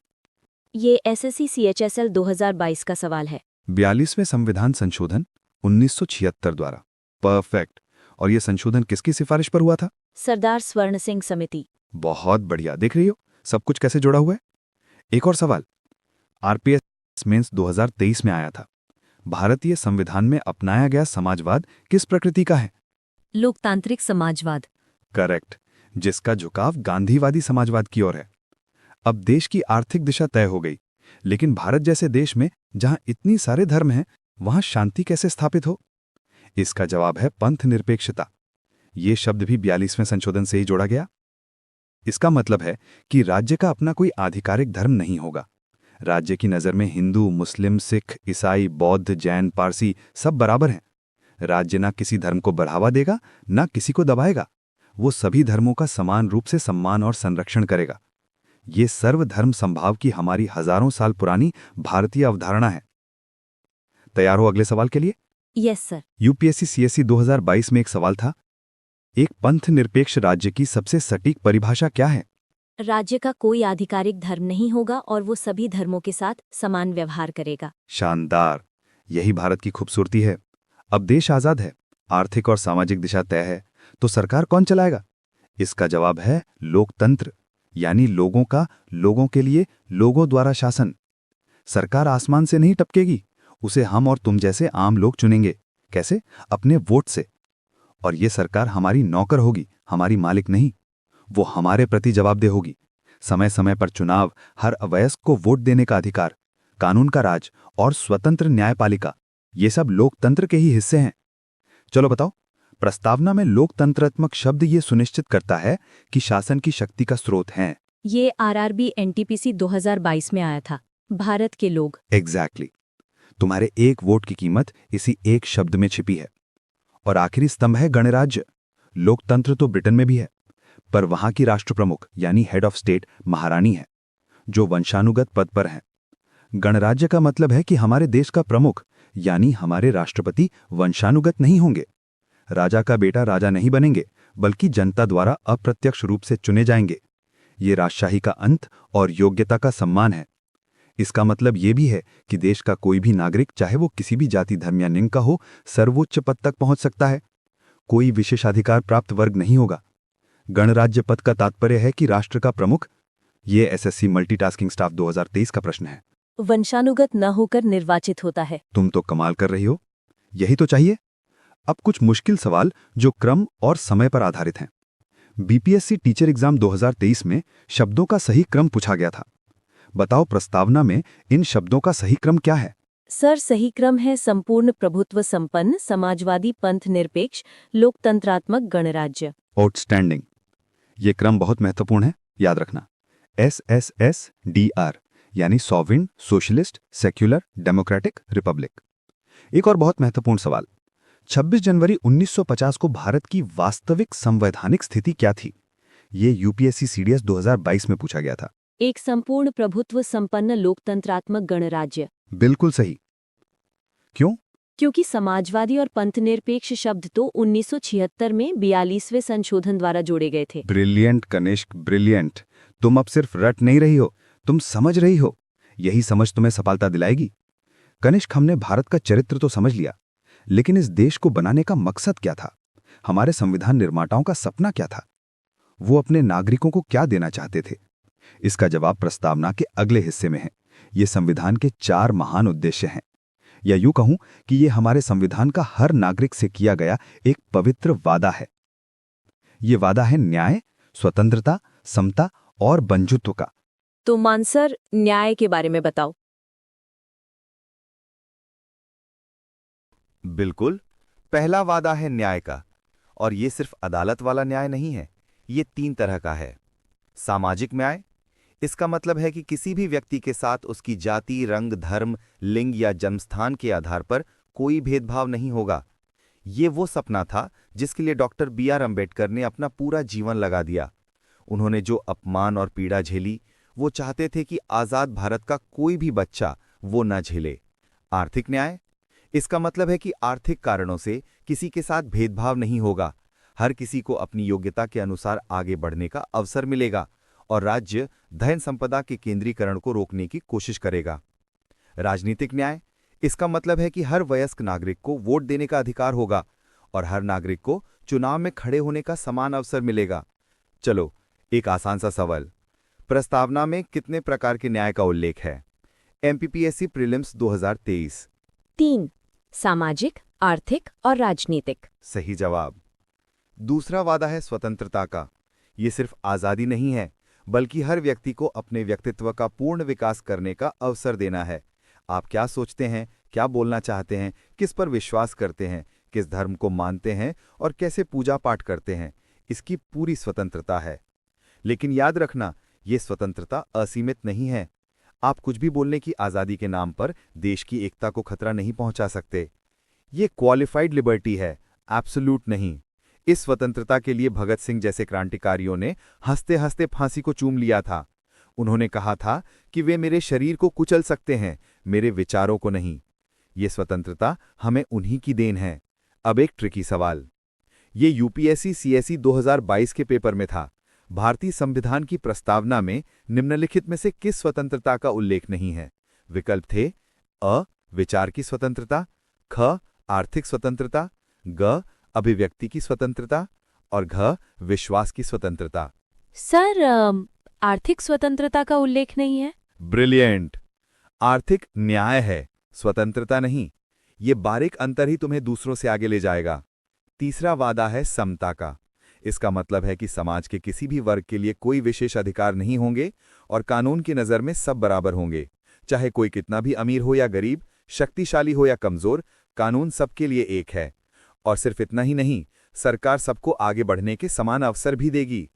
ये एसएससी सीएचएसएल 2022 का सवाल है। 42वें संविधान संशोधन 1976 द्वारा। परफेक्ट। और यह संशोधन किसकी सिफारिश पर हुआ था? सरदार स्वर्ण सिंह समिति। बहुत बढ़िया। देख रही हो सब कुछ कैसे जुड़ा हुआ है। एक और सवाल। आरपीएस मेंस 2023 में आया था। भारतीय संविधान में अपनाया गया समाजवाद किस प्रकृति का है? लोकतांत्रिक समाजवाद। करेक्ट, जिसका झुकाव गांधीवादी समाजवाद की ओर है। अब देश की आर्थिक दिशा तय हो गई, लेकिन भारत जैसे देश में जहां इतनी सारे धर्म हैं, वहां शांति कैसे स्थापित हो? इसका जवाब है पंथ निरपेक्षता। ये शब्द भी 42वें संशोधन से ही जोड़ा गया। इसका मतलब है कि राज्य का अपना कोई आधिकारिक धर्म नहीं होगा। राज्य की नजर में हिंदू, मुस्लिम, सिख, ईसाई, बौद्ध, जैन, पारसी सब बराबर हैं। राज्य ना किसी धर्म को बढ़ावा देगा, ना किसी को दबाएगा। वो सभी धर्मों का समान रूप से सम्मान और संरक्षण करेगा। ये सर्वधर्म संभाव की हमारी हजारों साल पुरानी भारतीय अवधारणा है। तैयार हो अगले सवाल के लिए? Yes sir. यूपीएससी सीएससी 2022 में एक सवाल था, एक पंथ निरपेक्ष राज्य की सबसे सटीक परिभाषा क्या है? राज्य का कोई आधिकारिक धर्म नहीं होगा और वो सभी धर्मों के साथ समान व्यवहार करेगा। शानदार। यही भारत की खूबसूरती है। अब देश आजाद है, आर्थिक और सामाजिक दिशा तय है, तो सरकार कौन चलाएगा? इसका जवाब है लोकतंत्र, यानी लोगों का, लोगों के लिए, लोगों द्वारा शासन। सरकार आसमान से नहीं टपकेगी, उसे हम और तुम जैसे आम लोग चुनेंगे। कैसे? अपने वोट से। और ये सरकार हमारी नौकर होगी, हमारी मालिक नहीं। वो हमारे प्रति जवाबदेह होगी। समय समय पर चुनाव, हर अवयस्क को वोट देने का अधिकार, कानून का राज और स्वतंत्र न्यायपालिका, ये सब लोकतंत्र के ही हिस्से हैं। चलो बताओ, प्रस्तावना में लोकतंत्रात्मक शब्द ये सुनिश्चित करता है कि शासन की शक्ति का स्रोत हैं। ये आरआरबी एनटीपीसी 2022 में आया था, भारत के लोग। एग्जैक्टली। तुम्हारे एक वोट की कीमत इसी एक शब्द में छिपी है। और आखिरी स्तंभ है गणराज्य। लोकतंत्र तो ब्रिटेन में भी है, पर वहां की राष्ट्र प्रमुख यानी हेड ऑफ स्टेट महारानी है, जो वंशानुगत पद पर हैं। गणराज्य का मतलब है कि हमारे देश का प्रमुख यानी हमारे राष्ट्रपति वंशानुगत नहीं होंगे। राजा का बेटा राजा नहीं बनेंगे, बल्कि जनता द्वारा अप्रत्यक्ष रूप से चुने जाएंगे। ये राजशाही का अंत और योग्यता का सम्मान है। इसका मतलब ये भी है कि देश का कोई भी नागरिक, चाहे वो किसी भी जाति धर्म या लिंग का हो, सर्वोच्च पद तक पहुंच सकता है। कोई विशेषाधिकार प्राप्त वर्ग नहीं होगा। गणराज्य पद का तात्पर्य है कि राष्ट्र का प्रमुख। ये एसएससी मल्टीटास्किंग स्टाफ 2023 का प्रश्न है। वंशानुगत न होकर निर्वाचित होता है। तुम तो कमाल कर रही हो, यही तो चाहिए। अब कुछ मुश्किल सवाल जो क्रम और समय पर आधारित हैं। बीपीएससी टीचर एग्जाम 2023 में शब्दों का सही क्रम पूछा गया था। बताओ प्रस्तावना में इन शब्दों का सही क्रम क्या है? सर, सही क्रम है संपूर्ण प्रभुत्व संपन्न, समाजवादी, पंथ निरपेक्ष, लोकतंत्रात्मक गणराज्य। आउटस्टैंडिंग। ये क्रम बहुत महत्वपूर्ण है, याद रखना। SSSDR यानी sovereign, socialist, secular, democratic, Republic. एक और बहुत महत्वपूर्ण सवाल, 26 जनवरी 1950 को भारत की वास्तविक संवैधानिक स्थिति क्या थी? ये यूपीएससी सीडीएस 2022 में पूछा गया था। एक संपूर्ण प्रभुत्व संपन्न लोकतंत्रात्मक गणराज्य। बिल्कुल सही। क्यों? क्योंकि समाजवादी और पंथनिरपेक्ष शब्द तो 1976 में 42वें संशोधन द्वारा जोड़े गए थे। Brilliant Kanishk, brilliant. तुम अब सिर्फ रट नहीं रही हो, तुम समझ रही हो। यही समझ तुम्हें सफलता दिलाएगी। कनिष्क, हमने भारत का चरित्र तो समझ लिया, लेकिन इस देश को बनाने का मकसद क्या था? हमारे संविधान निर्माताओं का सपना क्या था? वो अपने नागरिकों को क्या देना चाहते थे? इसका जवाब प्रस्तावना के अगले हिस्से में है। ये संविधान के 4 महान उद्देश्य हैं, या यूं कहूं कि ये हमारे संविधान का हर नागरिक से किया गया एक पवित्र वादा है। ये वादा है न्याय, स्वतंत्रता, समता और बंधुत्व का। तो मानसर, न्याय के बारे में बताओ। बिल्कुल, पहला वादा है न्याय का, और ये सिर्फ अदालत वाला न्याय नहीं है। ये 3 तरह का है। सामाजिक न्याय, इसका मतलब है कि किसी भी व्यक्ति के साथ उसकी जाति, रंग, धर्म, लिंग या जन्मस्थान के आधार पर कोई भेदभाव नहीं होगा। ये वो सपना था जिसके लिए डॉक्टर BR अम्बेडकर ने अपना पूरा जीवन लगा दिया। उन्होंने जो अपमान और पीड़ा झेली, वो चाहते थे कि आज़ाद भारत का कोई भी बच्चा वो न झेले। आर्थिक न्याय, इसका मतलब है कि आर्थिक कारणों से किसी के साथ भेदभाव नहीं होगा। हर किसी को अपनी योग्यता के अनुसार आगे बढ़ने का अवसर मिलेगा, और राज्य धन संपदा के केंद्रीकरण को रोकने की कोशिश करेगा। राजनीतिक न्याय, इसका मतलब है कि हर वयस्क नागरिक को वोट देने का अधिकार होगा, और हर नागरिक को चुनाव में खड़े होने का समान अवसर मिलेगा। चलो, एक आसान सा सवाल, प्रस्तावना में कितने प्रकार के न्याय का उल्लेख है? MPPSC prelims 2023। 3, सामाजिक, आर्थिक और राजनीतिक। सही जवाब। दूसरा वादा है स्वतंत्रता का। ये सिर्फ आज़ादी नहीं है, बल्कि हर व्यक्ति को अपने व्यक्तित्व का पूर्ण विकास करने का अवसर देना है। आप क्या सोचते हैं, क्या बोलना चाहते हैं, किस पर विश्वास करते हैं, किस धर्म को मानते हैं और कैसे पूजा पाठ करते हैं, इसकी पूरी स्वतंत्रता है। लेकिन याद रखना, ये स्वतंत्रता असीमित नहीं है। आप कुछ भी बोलने की आज़ादी के नाम पर देश की एकता को खतरा नहीं पहुंचा सकते। ये क्वालिफाइड लिबर्टी है, एब्सोल्यूट नहीं। इस स्वतंत्रता के लिए भगत सिंह जैसे क्रांतिकारियों ने हंसते हंसते फांसी को चूम लिया था। उन्होंने कहा था कि वे मेरे शरीर को कुचल सकते हैं, मेरे विचारों को नहीं। ये स्वतंत्रता हमें उन्हीं की देन है। अब एक ट्रिकी सवाल, ये यूपीएससी सीएसई 2022 के पेपर में था। भारतीय संविधान की प्रस्तावना में निम्नलिखित में से किस स्वतंत्रता का उल्लेख नहीं है? विकल्प थे अ, विचार की स्वतंत्रता, ख, आर्थिक स्वतंत्रता, ग, अभिव्यक्ति की स्वतंत्रता और घ, विश्वास की स्वतंत्रता। सर, आर्थिक स्वतंत्रता का उल्लेख नहीं है। ब्रिलियंट। आर्थिक न्याय है, स्वतंत्रता नहीं। ये बारीक अंतर ही तुम्हें दूसरों से आगे ले जाएगा। तीसरा वादा है समता का। इसका मतलब है कि समाज के किसी भी वर्ग के लिए कोई विशेष अधिकार नहीं होंगे और कानून की नज़र में सब बराबर होंगे। चाहे कोई कितना भी अमीर हो या गरीब, शक्तिशाली हो या कमजोर, कानून सबके लिए एक है। और सिर्फ इतना ही नहीं, सरकार सबको आगे बढ़ने के समान अवसर भी देगी।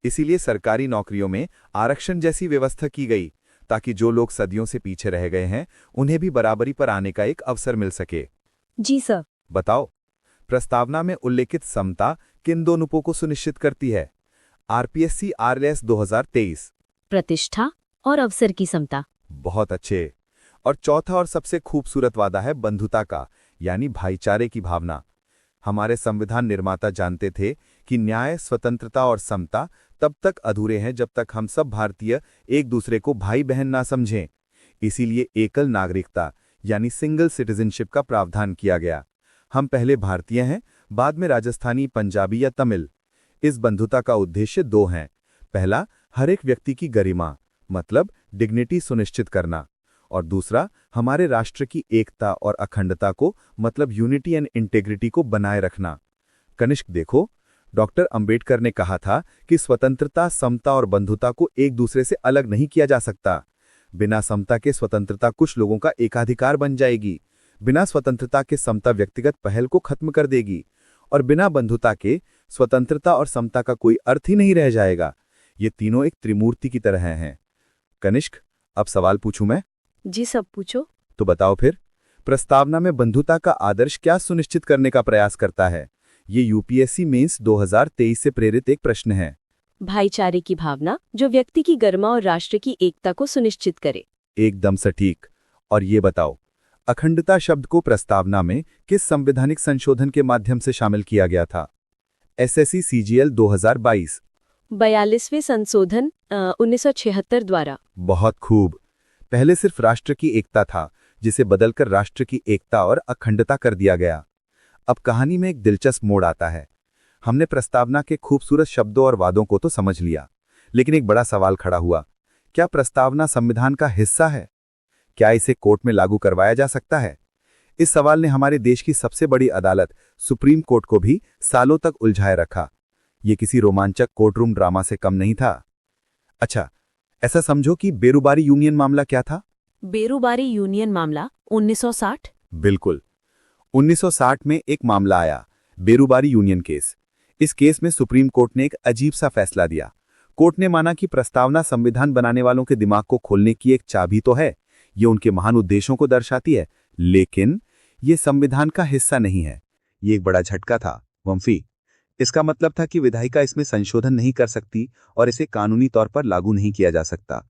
इसीलिए सरकारी नौकरियों में आरक्षण जैसी व्यवस्था की गई, ताकि जो लोग सदियों से पीछे रह गए हैं उन्हें भी बराबरी पर आने का एक अवसर मिल सके। जी सर। बताओ, प्रस्तावना में उल्लेखित समता किन दो नुपों को सुनिश्चित करती है? RPSC RLS 2023। प्रतिष्ठा और अवसर की समता। बहुत अच्छे। और चौथा और सबसे खूबसूरत वादा है बंधुता का, यानी भाईचारे की भावना। हमारे संविधान निर्माता जानते थे कि न्याय, स्वतंत्रता और समता तब तक अधूरे हैं जब तक हम सब भारतीय एक दूसरे को भाई बहन ना समझें। इसीलिए एकल नागरिकता यानी सिंगल सिटीजनशिप का प्रावधान किया गया। हम पहले भारतीय हैं, बाद में राजस्थानी, पंजाबी या तमिल। इस बंधुता का उद्देश्य दो हैं। पहला, हर एक व्यक्ति की गरिमा मतलब डिग्निटी सुनिश्चित करना, और दूसरा, हमारे राष्ट्र की एकता और अखंडता को मतलब यूनिटी एंड इंटेग्रिटी को बनाए रखना। कनिष्क देखो, डॉक्टर अंबेडकर ने कहा था कि स्वतंत्रता, समता और बंधुता को एक दूसरे से अलग नहीं किया जा सकता। बिना समता के स्वतंत्रता कुछ लोगों का एकाधिकार बन जाएगी, बिना स्वतंत्रता के समता व्यक्तिगत पहल को खत्म कर देगी, और बिना बंधुता के स्वतंत्रता और समता का कोई अर्थ ही नहीं रह जाएगा। ये तीनों एक त्रिमूर्ति की तरह हैं। कनिष्क, अब सवाल पूछूं मैं? जी सब पूछो। तो बताओ फिर, प्रस्तावना में बंधुता का आदर्श क्या सुनिश्चित करने का प्रयास करता है? ये यूपीएससी मेंस 2023 से प्रेरित एक प्रश्न है। भाईचारे की भावना जो व्यक्ति की गरिमा और राष्ट्र की एकता को सुनिश्चित करे। एकदम सटीक। और ये बताओ, अखंडता शब्द को प्रस्तावना में किस संवैधानिक संशोधन के माध्यम से शामिल किया गया था? SSC CGL 2022। 42वें संशोधन 1976 द्वारा। बहुत खूब। पहले सिर्फ राष्ट्र की एकता था, जिसे बदलकर राष्ट्र की एकता और अखंडता कर दिया गया। अब कहानी में एक दिलचस्प मोड़ आता है। हमने प्रस्तावना के खूबसूरत शब्दों और वादों को तो समझ लिया, लेकिन एक बड़ा सवाल खड़ा हुआ। क्या प्रस्तावना संविधान का हिस्सा है? क्या इसे कोर्ट में लागू करवाया जा सकता है? इस सवाल ने हमारे देश की सबसे बड़ी अदालत सुप्रीम कोर्ट को भी सालों तक उलझाए रखा। ये किसी रोमांचक कोर्टरूम ड्रामा से कम नहीं था। अच्छा, ऐसा समझो कि बेरुबारी यूनियन मामला क्या था? बेरुबारी यूनियन मामला 1960। बिल्कुल। 1960 में एक मामला आया, बेरुबारी यूनियन केस। इस केस में सुप्रीम कोर्ट ने एक अजीब सा फैसला दिया। कोर्ट ने माना कि प्रस्तावना संविधान बनाने वालों के दिमाग को खोलने की एक चाबी तो है, ये उनके महान उद्देश्यों को दर्शाती है, लेकिन ये संविधान का हिस्सा नहीं है। ये एक बड़ा झटका था, वंफी। इसका मतलब था कि विधायिका इसमें संशोधन नहीं कर सकती और इसे कानूनी तौर पर लागू नहीं किया जा सकता।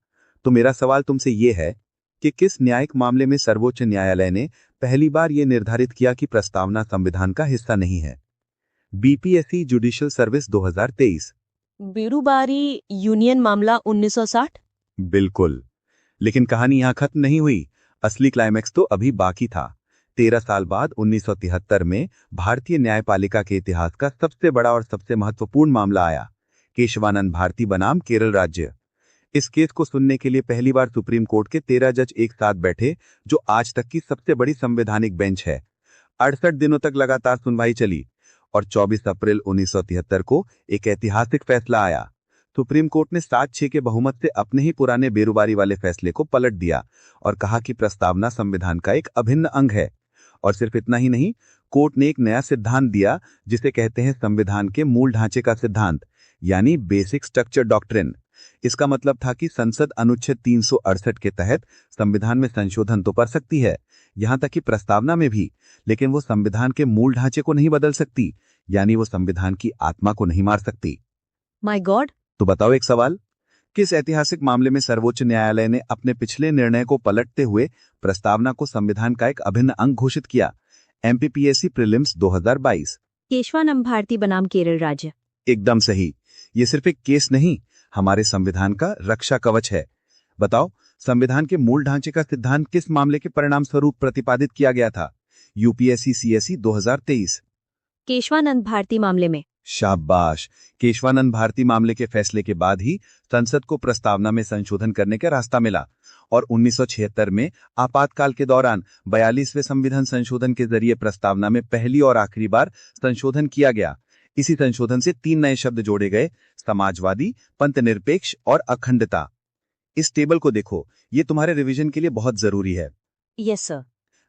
तो मेरा सवाल तुमसे ये है कि किस न्यायिक मामले में सर्वोच्च न्यायालय ने पहली बार यह निर्धारित किया कि प्रस्तावना संविधान का हिस्सा नहीं है? BPSC judicial service 2023। Berubari union मामला 1960। बिल्कुल। लेकिन कहानी यहां खत्म नहीं हुई। असली क्लाइमैक्स तो अभी बाकी था। 13 साल बाद 1973 में भारतीय न्यायपालिका के इतिहास का सबसे बड़ा और सबसे महत्वपूर्ण मामला आया, केशवानंद भारती बनाम केरल राज्य। इस केस को सुनने के लिए पहली बार सुप्रीम कोर्ट के 13 जज एक साथ बैठे, जो आज तक की सबसे बड़ी संवैधानिक बेंच है। 68 दिनों तक लगातार सुनवाई चली और 24 अप्रैल 1973 को एक ऐतिहासिक फैसला आया। सुप्रीम कोर्ट ने 7-6 के बहुमत से अपने ही पुराने बेरुबारी वाले फैसले को पलट दिया और कहा कि प्रस्तावना संविधान का एक अभिन्न अंग है। और सिर्फ इतना ही नहीं, कोर्ट ने एक नया सिद्धांत दिया जिसे कहते हैं संविधान के मूल ढांचे का सिद्धांत, यानी बेसिक स्ट्रक्चर डॉक्ट्रिन। इसका मतलब था कि संसद अनुच्छेद 368 के तहत संविधान में संशोधन तो कर सकती है, यहां तक कि प्रस्तावना में भी, लेकिन वो संविधान के मूल ढांचे को नहीं बदल सकती, यानी वो संविधान की आत्मा को नहीं मार सकती। My God. तो बताओ एक सवाल, किस ऐतिहासिक मामले में सर्वोच्च न्यायालय ने अपने पिछले निर्णय को पलटते हुए प्रस्तावना को संविधान का एक अभिन्न अंग घोषित किया? MPPSC prelims 2022। केशवानंद भारती बनाम केरल राज्य। एकदम सही। ये सिर्फ एक केस नहीं, हमारे संविधान का रक्षा कवच है। बताओ, संविधान के मूल ढांचे का सिद्धांत किस मामले के परिणाम स्वरूप प्रतिपादित किया गया था? UPSC CSE 2023। केशवानंद भारती मामले में। शाबाश। केशवानंद भारती मामले के फैसले के बाद ही संसद को प्रस्तावना में संशोधन करने का रास्ता मिला और 1976 में आपातकाल के दौरान 42वें संविधान संशोधन के जरिए प्रस्तावना में पहली और आखिरी बार संशोधन किया गया। इसी संशोधन से 3 नए शब्द जोड़े गए, समाजवादी, पंथनिरपेक्ष और अखंडता। इस टेबल को देखो, ये तुम्हारे रिवीजन के लिए बहुत जरूरी है। Yes sir.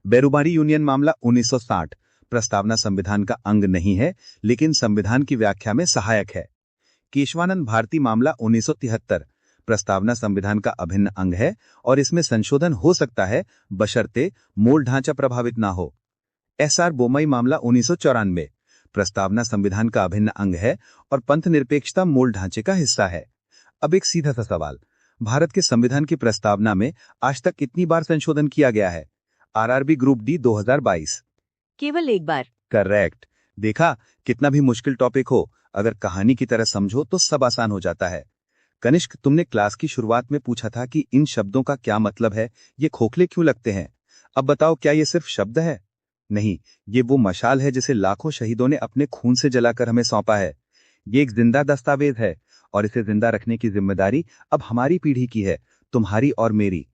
बेरुबारी यूनियन मामला 1960 प्रस्तावना संविधान का अंग नहीं है, लेकिन संविधान की व्याख्या में सहायक है। केशवानंद भारती मामला 1973 प्रस्तावना संविधान का अभिन्न अंग है और इसमें संशोधन हो सकता है, बशर्ते मूल ढांचा प्रभावित ना हो। एसआर बोमई मामला 1994 प्रस्तावना संविधान का अभिन्न अंग है और पंथ निरपेक्षता मूल ढांचे का हिस्सा है। अब एक सीधा सा सवाल, भारत के संविधान की प्रस्तावना में आज तक कितनी बार संशोधन किया गया है? RRB group D 2022। केवल एक बार। करेक्ट। देखा, कितना भी मुश्किल टॉपिक हो, अगर कहानी की तरह समझो तो सब आसान हो जाता है। कनिष्क, तुमने क्लास की शुरुआत में पूछा था कि इन शब्दों का क्या मतलब है, ये खोखले क्यों लगते हैं। अब बताओ, क्या ये सिर्फ शब्द है? नहीं, ये वो मशाल है जिसे लाखों शहीदों ने अपने खून से जलाकर हमें सौंपा है। ये एक जिंदा दस्तावेज है और इसे जिंदा रखने की जिम्मेदारी अब हमारी पीढ़ी की है, तुम्हारी और मेरी।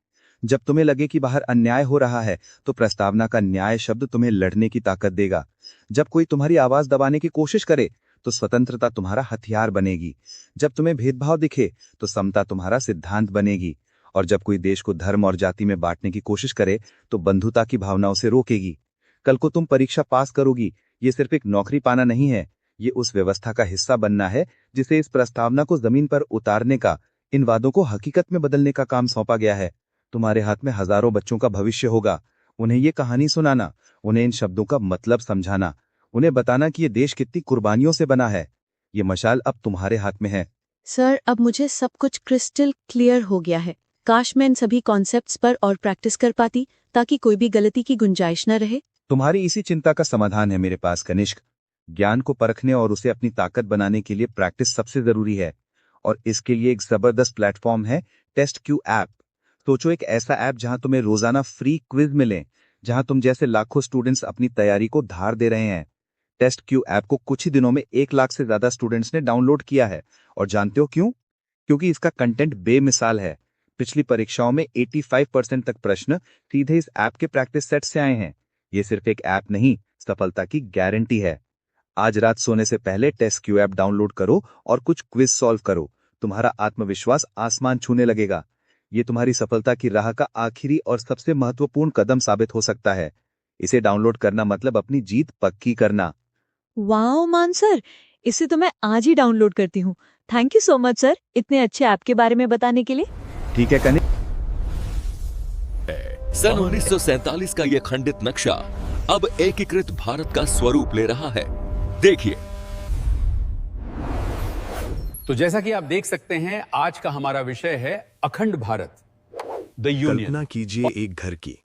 जब तुम्हें लगे कि बाहर अन्याय हो रहा है तो प्रस्तावना का न्याय शब्द तुम्हें लड़ने की ताकत देगा। जब कोई तुम्हारी आवाज दबाने की कोशिश करे तो स्वतंत्रता तुम्हारा हथियार बनेगी। जब तुम्हें भेदभाव दिखे तो समता तुम्हारा सिद्धांत बनेगी। और जब कोई देश को धर्म और जाति में बांटने की कोशिश करे तो बंधुता की भावना उसे रोकेगी। कल को तुम परीक्षा पास करोगी, ये सिर्फ एक नौकरी पाना नहीं है, ये उस व्यवस्था का हिस्सा बनना है जिसे इस प्रस्तावना को जमीन पर उतारने का, इन वादों को हकीकत में बदलने का काम सौंपा गया है। तुम्हारे हाथ में हजारों बच्चों का भविष्य होगा। उन्हें ये कहानी सुनाना, उन्हें इन शब्दों का मतलब समझाना, उन्हें बताना कि ये देश कितनी कुर्बानियों से बना है। ये मशाल अब तुम्हारे हाथ में है। सर, अब मुझे सब कुछ क्रिस्टल क्लियर हो गया है। काश मैं इन सभी कॉन्सेप्ट्स पर और प्रैक्टिस कर पाती ताकि कोई भी गलती की गुंजाइश न रहे। तुम्हारी इसी चिंता का समाधान है मेरे पास कनिष्क। ज्ञान को परखने और उसे अपनी ताकत बनाने के लिए प्रैक्टिस सबसे जरूरी है, और इसके लिए एक जबरदस्त प्लेटफॉर्म है टेस्ट क्यू ऐप। सोचो, एक ऐसा ऐप जहां तुम्हें रोजाना फ्री क्विज मिले, जहां तुम जैसे लाखों स्टूडेंट्स अपनी तैयारी को धार दे रहे हैं। टेस्ट क्यू ऐप को कुछ ही दिनों में 1 लाख से ज्यादा स्टूडेंट्स ने डाउनलोड किया है। और जानते हो क्यों? क्योंकि इसका कंटेंट बेमिसाल है। पिछली परीक्षाओं में 85% तक प्रश्न सीधे इस ऐप के प्रैक्टिस सेट से आए हैं। ये सिर्फ एक ऐप नहीं, सफलता की गारंटी है। आज रात सोने से पहले टेस्ट क्यू ऐप डाउनलोड करो और कुछ क्विज सॉल्व करो। तुम्हारा आत्मविश्वास आसमान छूने लगेगा। ये तुम्हारी सफलता की राह का आखिरी और सबसे महत्वपूर्ण कदम साबित हो सकता है। इसे डाउनलोड करना मतलब अपनी जीत पक्की करना। वाओ मान सर, इसे तो मैं आज ही डाउनलोड करती हूँ। Thank you so much sir, इतने अच्छे ऐप के बारे में बताने के लिए। ठीक है कनिष्क। सन 1947 का यह खंडित नक्शा अब एकीकृत भारत का स्वरूप ले रहा है। देखिए। तो जैसा कि आप देख सकते हैं, आज का हमारा विषय है अखंड भारत, द यूनियन। कल्पना कीजिए एक घर की।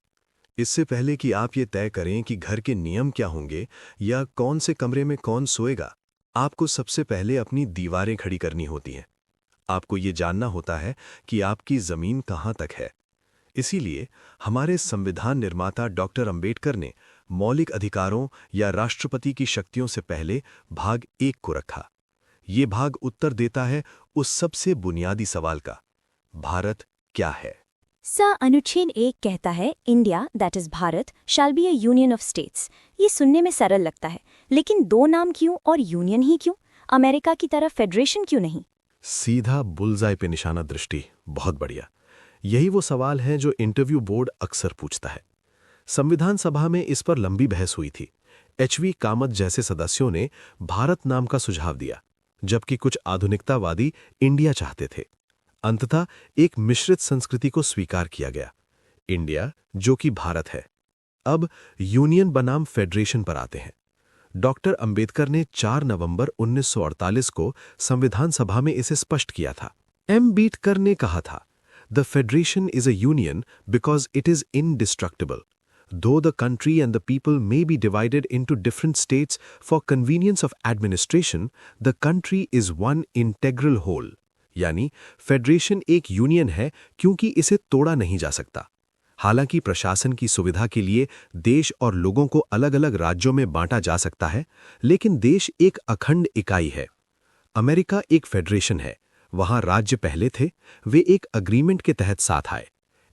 इससे पहले कि आप ये तय करें कि घर के नियम क्या होंगे या कौन से कमरे में कौन सोएगा, आपको सबसे पहले अपनी दीवारें खड़ी करनी होती हैं। आपको ये जानना होता है कि आपकी जमीन कहां तक है। इसीलिए हमारे संविधान निर्माता डॉक्टर अंबेडकर ने मौलिक अधिकारों या राष्ट्रपति की शक्तियों से पहले भाग 1 को रखा। ये भाग उत्तर देता है उस सबसे बुनियादी सवाल का, भारत क्या है। अनुच्छेद 1 कहता है, India that is Bharat shall be a union of states. ये सुनने में सरल लगता है, लेकिन 2 नाम क्यों और यूनियन ही क्यों? अमेरिका की तरह फेडरेशन क्यों नहीं? सीधा बुलजाई पे निशाना दृष्टि, बहुत बढ़िया। यही वो सवाल है जो इंटरव्यू बोर्ड अक्सर पूछता है। संविधान सभा में इस पर लंबी बहस हुई थी। एचवी कामत जैसे सदस्यों ने भारत नाम का सुझाव दिया, जबकि कुछ आधुनिकतावादी इंडिया चाहते थे। अंततः एक मिश्रित संस्कृति को स्वीकार किया गया, इंडिया जो कि भारत है। अब यूनियन बनाम फेडरेशन पर आते हैं। डॉक्टर अंबेडकर ने 4 नवंबर 1948 को संविधान सभा में इसे स्पष्ट किया था। अंबेडकर ने कहा था, the federation is a union because it is indestructible. Though the country and the people may be divided into different states for convenience of administration, the country is one integral whole. यानी federation एक union है क्योंकि इसे तोड़ा नहीं जा सकता। हालांकि प्रशासन की सुविधा के लिए देश और लोगों को अलग-अलग राज्यों में बांटा जा सकता है, लेकिन देश एक अखंड इकाई है। अमेरिका एक फेडरेशन है, वहां राज्य पहले थे, वे एक अग्रीमेंट के तहत साथ आए,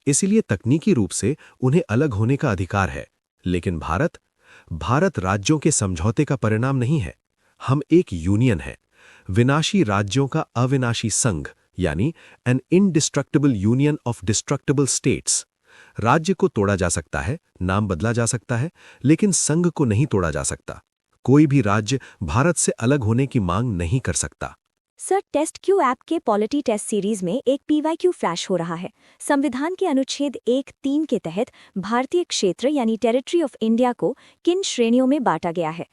इसीलिए तकनीकी रूप से उन्हें अलग होने का अधिकार है। लेकिन भारत राज्यों के समझौते का परिणाम नहीं है। हम एक यूनियन है, विनाशी राज्यों का अविनाशी संघ, यानी an indestructible union of destructible states. राज्य को तोड़ा जा सकता है, नाम बदला जा सकता है, लेकिन संघ को नहीं तोड़ा जा सकता। कोई भी राज्य भारत से अलग होने की मांग नहीं कर सकता। सर, टेस्ट क्यू ऐप के पॉलिटी टेस्ट सीरीज में एक PYQ फ्लैश हो रहा है। संविधान के अनुच्छेद 1(3) के तहत भारतीय क्षेत्र यानी टेरिटरी ऑफ इंडिया को किन श्रेणियों में बांटा गया है?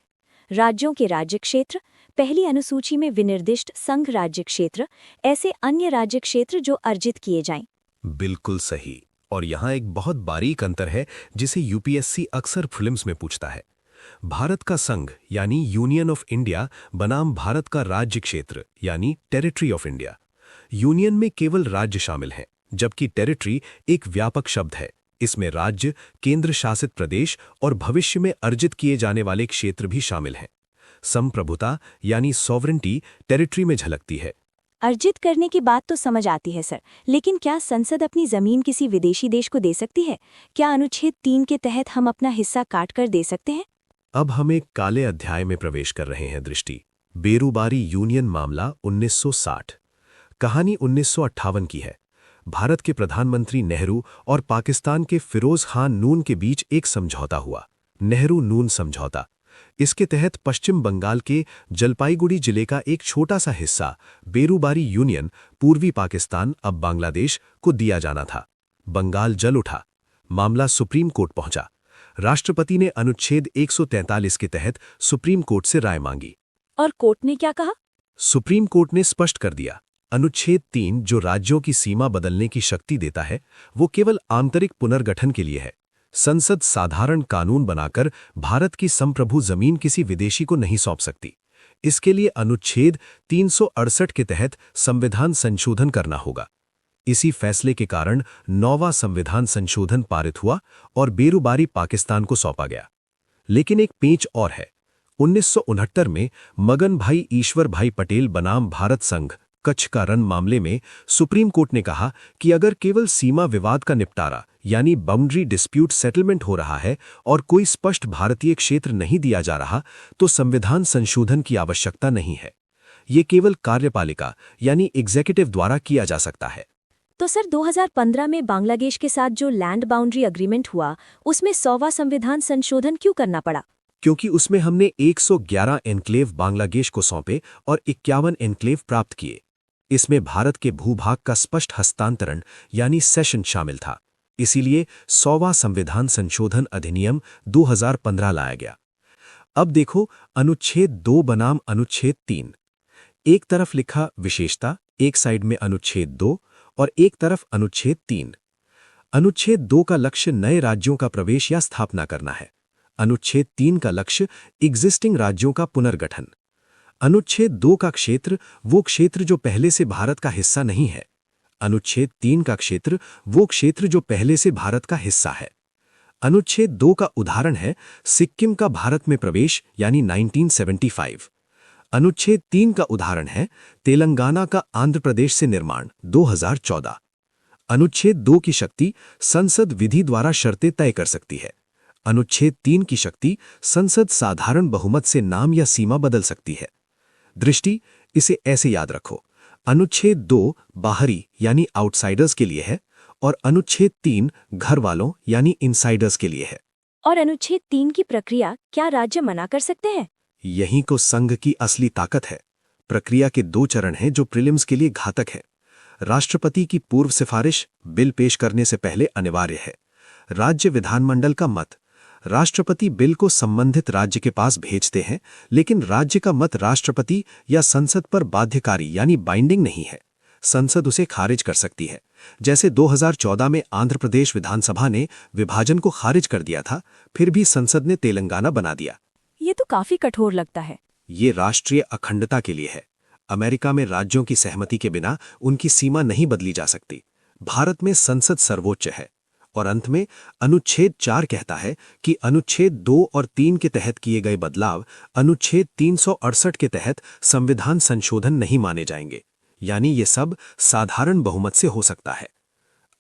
राज्यों के राज्य क्षेत्र, पहली अनुसूची में विनिर्दिष्ट संघ राज्य क्षेत्र, ऐसे अन्य राज्य क्षेत्र जो अर्जित किए जाएं। बिल्कुल सही। और यहाँ एक बहुत बारीक अंतर है जिसे यूपीएससी अक्सर फिल्म्स में पूछता है। भारत का संघ यानी यूनियन ऑफ इंडिया बनाम भारत का राज्य क्षेत्र यानी टेरिटरी ऑफ इंडिया। यूनियन में केवल राज्य शामिल हैं, जबकि टेरिटरी एक व्यापक शब्द है। इसमें राज्य, केंद्र शासित प्रदेश और भविष्य में अर्जित किए जाने वाले क्षेत्र भी शामिल हैं। संप्रभुता यानी सॉवरेंटी टेरिटरी में झलकती है। अर्जित करने की बात तो समझ आती है सर, लेकिन क्या संसद अपनी जमीन किसी विदेशी देश को दे सकती है? क्या अनुच्छेद 3 के तहत हम अपना हिस्सा काट कर दे सकते हैं? अब हम एक काले अध्याय में प्रवेश कर रहे हैं। दृष्टि बेरूबारी यूनियन मामला 1960। कहानी 1958 की है। भारत के प्रधानमंत्री नेहरू और पाकिस्तान के फिरोज खान नून के बीच एक समझौता हुआ, नेहरू नून समझौता। इसके तहत पश्चिम बंगाल के जलपाईगुड़ी जिले का एक छोटा सा हिस्सा बेरूबारी यूनियन पूर्वी पाकिस्तान अब बांग्लादेश को दिया जाना था। बंगाल जल उठा, मामला सुप्रीम कोर्ट पहुंचा। राष्ट्रपति ने अनुच्छेद 143 के तहत सुप्रीम कोर्ट से राय मांगी। और कोर्ट ने क्या कहा? सुप्रीम कोर्ट ने स्पष्ट कर दिया, अनुच्छेद 3 जो राज्यों की सीमा बदलने की शक्ति देता है वो केवल आंतरिक पुनर्गठन के लिए है। संसद साधारण कानून बनाकर भारत की संप्रभु जमीन किसी विदेशी को नहीं सौंप सकती। इसके लिए अनुच्छेद 368 के तहत संविधान संशोधन करना होगा। इसी फैसले के कारण 9वां संविधान संशोधन पारित हुआ और बेरूबारी पाकिस्तान को सौंपा गया। लेकिन एक पेंच और है। 1969 में मगन भाई ईश्वर भाई पटेल बनाम भारत संघ कच्छ का रण मामले में सुप्रीम कोर्ट ने कहा कि अगर केवल सीमा विवाद का निपटारा यानी बाउंड्री डिस्प्यूट सेटलमेंट हो रहा है और कोई स्पष्ट भारतीय क्षेत्र नहीं दिया जा रहा तो संविधान संशोधन की आवश्यकता नहीं है। ये केवल कार्यपालिका यानी एग्जीक्यूटिव द्वारा किया जा सकता है। तो सर 2015 में बांग्लादेश के साथ जो लैंड बाउंड्री एग्रीमेंट हुआ उसमें 100वां संविधान संशोधन क्यों करना पड़ा? क्योंकि उसमें हमने 111 एन्क्लेव बांग्लादेश को सौंपे और 51 एन्क्लेव प्राप्त किए। इसमें भारत के भूभाग का स्पष्ट हस्तांतरण यानी सेशन शामिल था। इसीलिए 100वां संविधान संशोधन अधिनियम 2015 लाया गया। अब देखो अनुच्छेद 2 बनाम अनुच्छेद 3। एक तरफ लिखा विशेषता, एक साइड में अनुच्छेद 2 और एक तरफ अनुच्छेद 3। अनुच्छेद 2 का लक्ष्य नए राज्यों का प्रवेश या स्थापना करना है। अनुच्छेद 3 का लक्ष्य एग्जिस्टिंग राज्यों का पुनर्गठन। अनुच्छेद 2 का क्षेत्र वो क्षेत्र जो पहले से भारत का हिस्सा नहीं है। अनुच्छेद 3 का क्षेत्र वो क्षेत्र जो पहले से भारत का हिस्सा है। अनुच्छेद 2 का उदाहरण है सिक्किम का भारत में प्रवेश यानी 1975। अनुच्छेद 3 का उदाहरण है तेलंगाना का आंध्र प्रदेश से निर्माण 2014। अनुच्छेद 2 की शक्ति संसद विधि द्वारा शर्तें तय कर सकती है। अनुच्छेद 3 की शक्ति संसद साधारण बहुमत से नाम या सीमा बदल सकती है। दृष्टि इसे ऐसे याद रखो, अनुच्छेद 2 बाहरी यानी आउटसाइडर्स के लिए है और अनुच्छेद 3 घर वालों यानी इनसाइडर्स के लिए है। और अनुच्छेद 3 की प्रक्रिया क्या राज्य मना कर सकते हैं? यहीं को संघ की असली ताकत है। प्रक्रिया के 2 चरण हैं जो प्रीलिम्स के लिए घातक है। राष्ट्रपति की पूर्व सिफारिश बिल पेश करने से पहले अनिवार्य है। राज्य विधानमंडल का मत, राष्ट्रपति बिल को संबंधित राज्य के पास भेजते हैं, लेकिन राज्य का मत राष्ट्रपति या संसद पर बाध्यकारी यानी बाइंडिंग नहीं है। संसद उसे खारिज कर सकती है। जैसे 2014 में आंध्र प्रदेश विधानसभा ने विभाजन को खारिज कर दिया था, फिर भी संसद ने तेलंगाना बना दिया। ये तो काफी कठोर लगता है। ये राष्ट्रीय अखंडता के लिए है। अमेरिका में राज्यों की सहमति के बिना उनकी सीमा नहीं बदली जा सकती। भारत में संसद सर्वोच्च है। और अंत में अनुच्छेद 4 कहता है कि अनुच्छेद 2 और 3 के तहत किए गए बदलाव अनुच्छेद 368 के तहत संविधान संशोधन नहीं माने जाएंगे। यानी ये सब साधारण बहुमत से हो सकता है।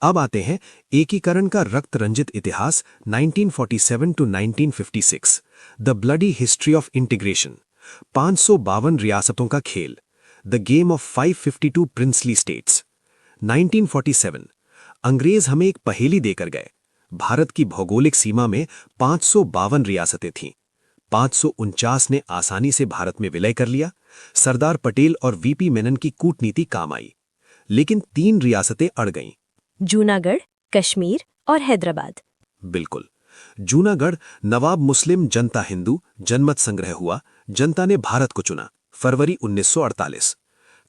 अब आते हैं एकीकरण का रक्त रंजित इतिहास 1947 to 1956, the bloody history of integration. 552 रियासतों का खेल, the game of 552 princely states. 1947 अंग्रेज हमें एक पहेली देकर गए। भारत की भौगोलिक सीमा में 552 रियासतें थीं। 549 ने आसानी से भारत में विलय कर लिया। सरदार पटेल और वीपी मेनन की कूटनीति काम आई, लेकिन 3 रियासतें अड़ गईं। जूनागढ़, कश्मीर और हैदराबाद। बिल्कुल। जूनागढ़ नवाब मुस्लिम जनता हिंदू जनमत संग्रह हुआ जनता ने भारत को चुना, फरवरी 1948।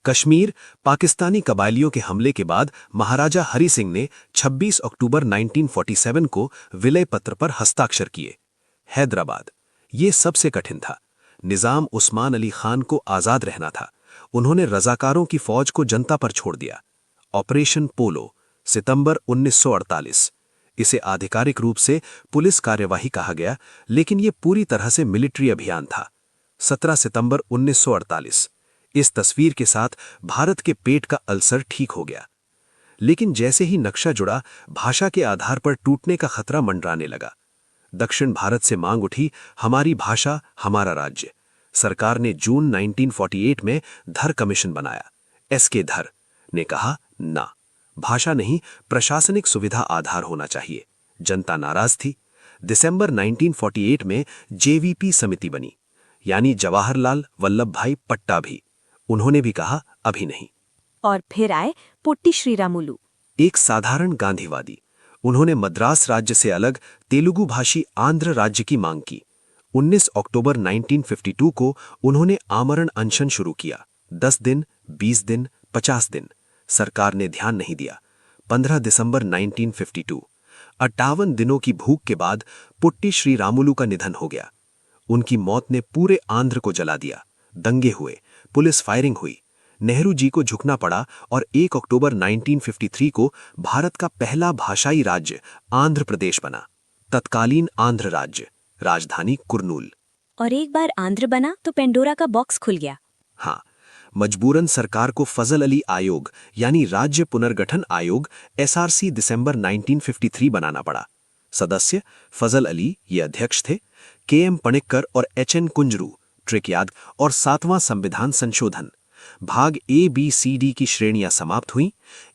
कश्मीर, पाकिस्तानी कबायलियों के हमले के बाद महाराजा हरि सिंह ने 26 अक्टूबर 1947 को विलय पत्र पर हस्ताक्षर किए। हैदराबाद, ये सबसे कठिन था। निजाम उस्मान अली खान को आजाद रहना था। उन्होंने रजाकारों की फौज को जनता पर छोड़ दिया। ऑपरेशन पोलो, सितंबर 1948। इसे आधिकारिक रूप से पुलिस कार्यवाही कहा गया, लेकिन यह पूरी तरह से मिलिट्री अभियान था। 17 सितंबर 1948। इस तस्वीर के साथ भारत के पेट का अल्सर ठीक हो गया। लेकिन जैसे ही नक्शा जुड़ा, भाषा के आधार पर टूटने का खतरा मंडराने लगा। दक्षिण भारत से मांग उठी, हमारी भाषा, हमारा राज्य। सरकार ने जून 1948 में धर कमीशन बनाया। एसके धर ने कहा, ना, भाषा नहीं, प्रशासनिक सुविधा आधार होना चाहिए। जनता नाराज थी। दिसंबर 1948 में जेवीपी समिति बनी, यानी जवाहरलाल वल्लभ भाई पट्टाभी। उन्होंने भी कहा, अभी नहीं। और फिर आए पोट्टी श्रीरामुलु, एक साधारण गांधीवादी। उन्होंने मद्रास राज्य से अलग तेलुगु भाषी आंध्र राज्य की मांग की। 19 अक्टूबर 1952 को उन्होंने आमरण अनशन शुरू किया। 10 दिन, 20 दिन, 50 दिन। सरकार ने ध्यान नहीं दिया। 15 दिसंबर 1952, 58 दिनों की भूख के बाद पुट्टी श्रीरामुलु का निधन हो गया। उनकी मौत ने पूरे आंध्र को जला दिया। दंगे हुए, पुलिस फायरिंग हुई। नेहरू जी को झुकना पड़ा और 1 अक्टूबर 1953 को भारत का पहला भाषाई राज्य आंध्र प्रदेश बना। तत्कालीन आंध्र राज्य, राजधानी कुर्नूल। और एक बार आंध्र बना तो पेंडोरा का बॉक्स खुल गया। हाँ, मजबूरन सरकार को फजल अली आयोग यानी राज्य पुनर्गठन आयोग SRC दिसंबर 1953 बनाना पड़ा। सदस्य फजल अली, ये अध्यक्ष थे। KM पणिक्कर और HN कुंजरू, ट्रिक याद, और 7वां संविधान संशोधन। भाग ABCD की श्रेणियां समाप्त हुईं।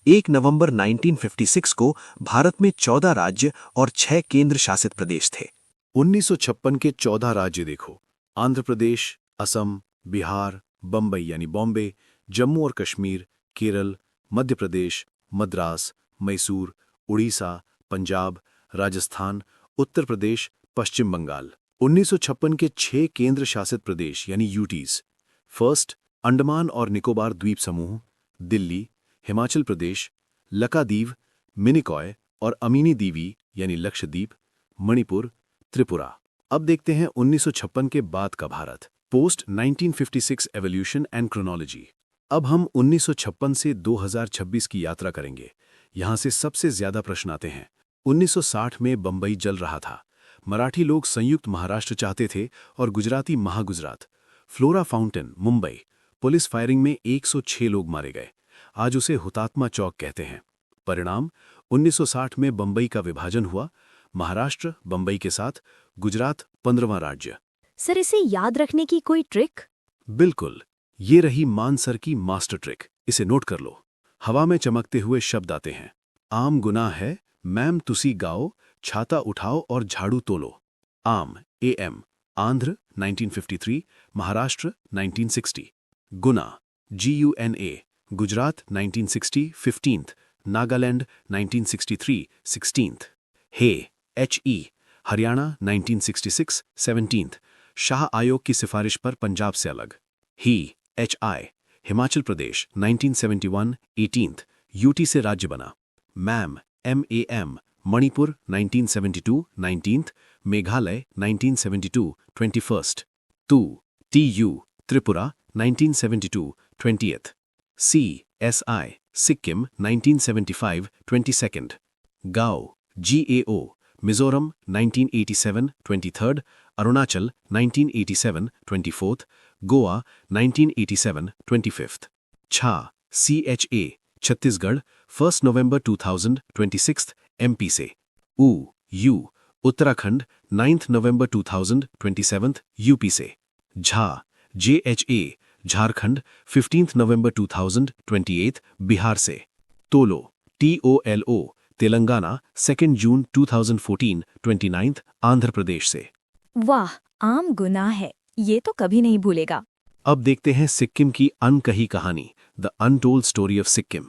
1 नवंबर 1956 को भारत में 14 राज्य और 6 केंद्र शासित प्रदेश थे। 1956 के 14 राज्य देखो: आंध्र प्रदेश, असम, बिहार, बम्बई यानी बॉम्बे, जम्मू और कश्मीर, केरल, मध्य प्रदेश, मद्रास, मैसूर, उड़ीसा, पंजाब, राजस्थान, उत्तर प्रदेश, पश्चिम बंगाल। 1956 के 6 केंद्र शासित प्रदेश यानी यूटीज: फर्स्ट, अंडमान और निकोबार द्वीप समूह, दिल्ली, हिमाचल प्रदेश, लक्षद्वीप, मिनिकॉय और अमीनी दीवी यानी लक्षद्वीप, मणिपुर, त्रिपुरा। अब देखते हैं 1956 के बाद का Bharat, post 1956 evolution and chronology. अब हम 1956 से 2026 की यात्रा करेंगे। यहां से सबसे ज्यादा प्रश्न आते हैं। 1960 में बंबई जल रहा था। मराठी लोग संयुक्त महाराष्ट्र चाहते थे और Gujarati Mahagujarat. Flora fountain, Mumbai, police firing में 106 लोग मारे गए। आज उसे हुतात्मा चौक कहते हैं। परिणाम, 1960 में बंबई का विभाजन हुआ। महाराष्ट्र बंबई के साथ, गुजरात 15वां राज्य। सर, इसे याद रखने की कोई ट्रिक? बिल्कुल, ये रही मानसर की मास्टर ट्रिक। इसे नोट कर लो। हवा में चमकते हुए शब्द आते हैं। आम गुनाह है, मैम तुसी गाओ, छाता उठाओ और झाड़ू तोलो। आम, AM, Andhra 1953, Maharashtra 1960। Guna, GUNA, Gujarat 1960 15th, Nagaland 1963 16th। Hey, HE, Haryana 1966 17th, Shah आयोग की सिफारिश पर पंजाब से अलग। ही, HI, Himachal Pradesh 1971 18th, UT से राज्य बना। Ma'am, MAM, Manipur 1972 19th, Meghalaya 1972 21st। TU, Tripura 1972 20th। CSI, Sikkim 1975 22nd। गाओ, GAO, Mizoram 1987 23rd, Arunachal 1987 24th, Goa 1987 25th। छा, CHA, छत्तीसगढ़ 1 नवंबर 2000 26th, MP से। U, उत्तराखंड 9 नवंबर 2000 27th, UP से। झा, JHA, झारखंड 15 नवंबर 2000 28th, बिहार से। तोलो, TOLO, तेलंगाना 2 जून 2014 29th, आंध्र प्रदेश से। वाह, आम गुनाह है, ये तो कभी नहीं भूलेगा। अब देखते हैं सिक्किम की अनकही कहानी, the untold story of Sikkim.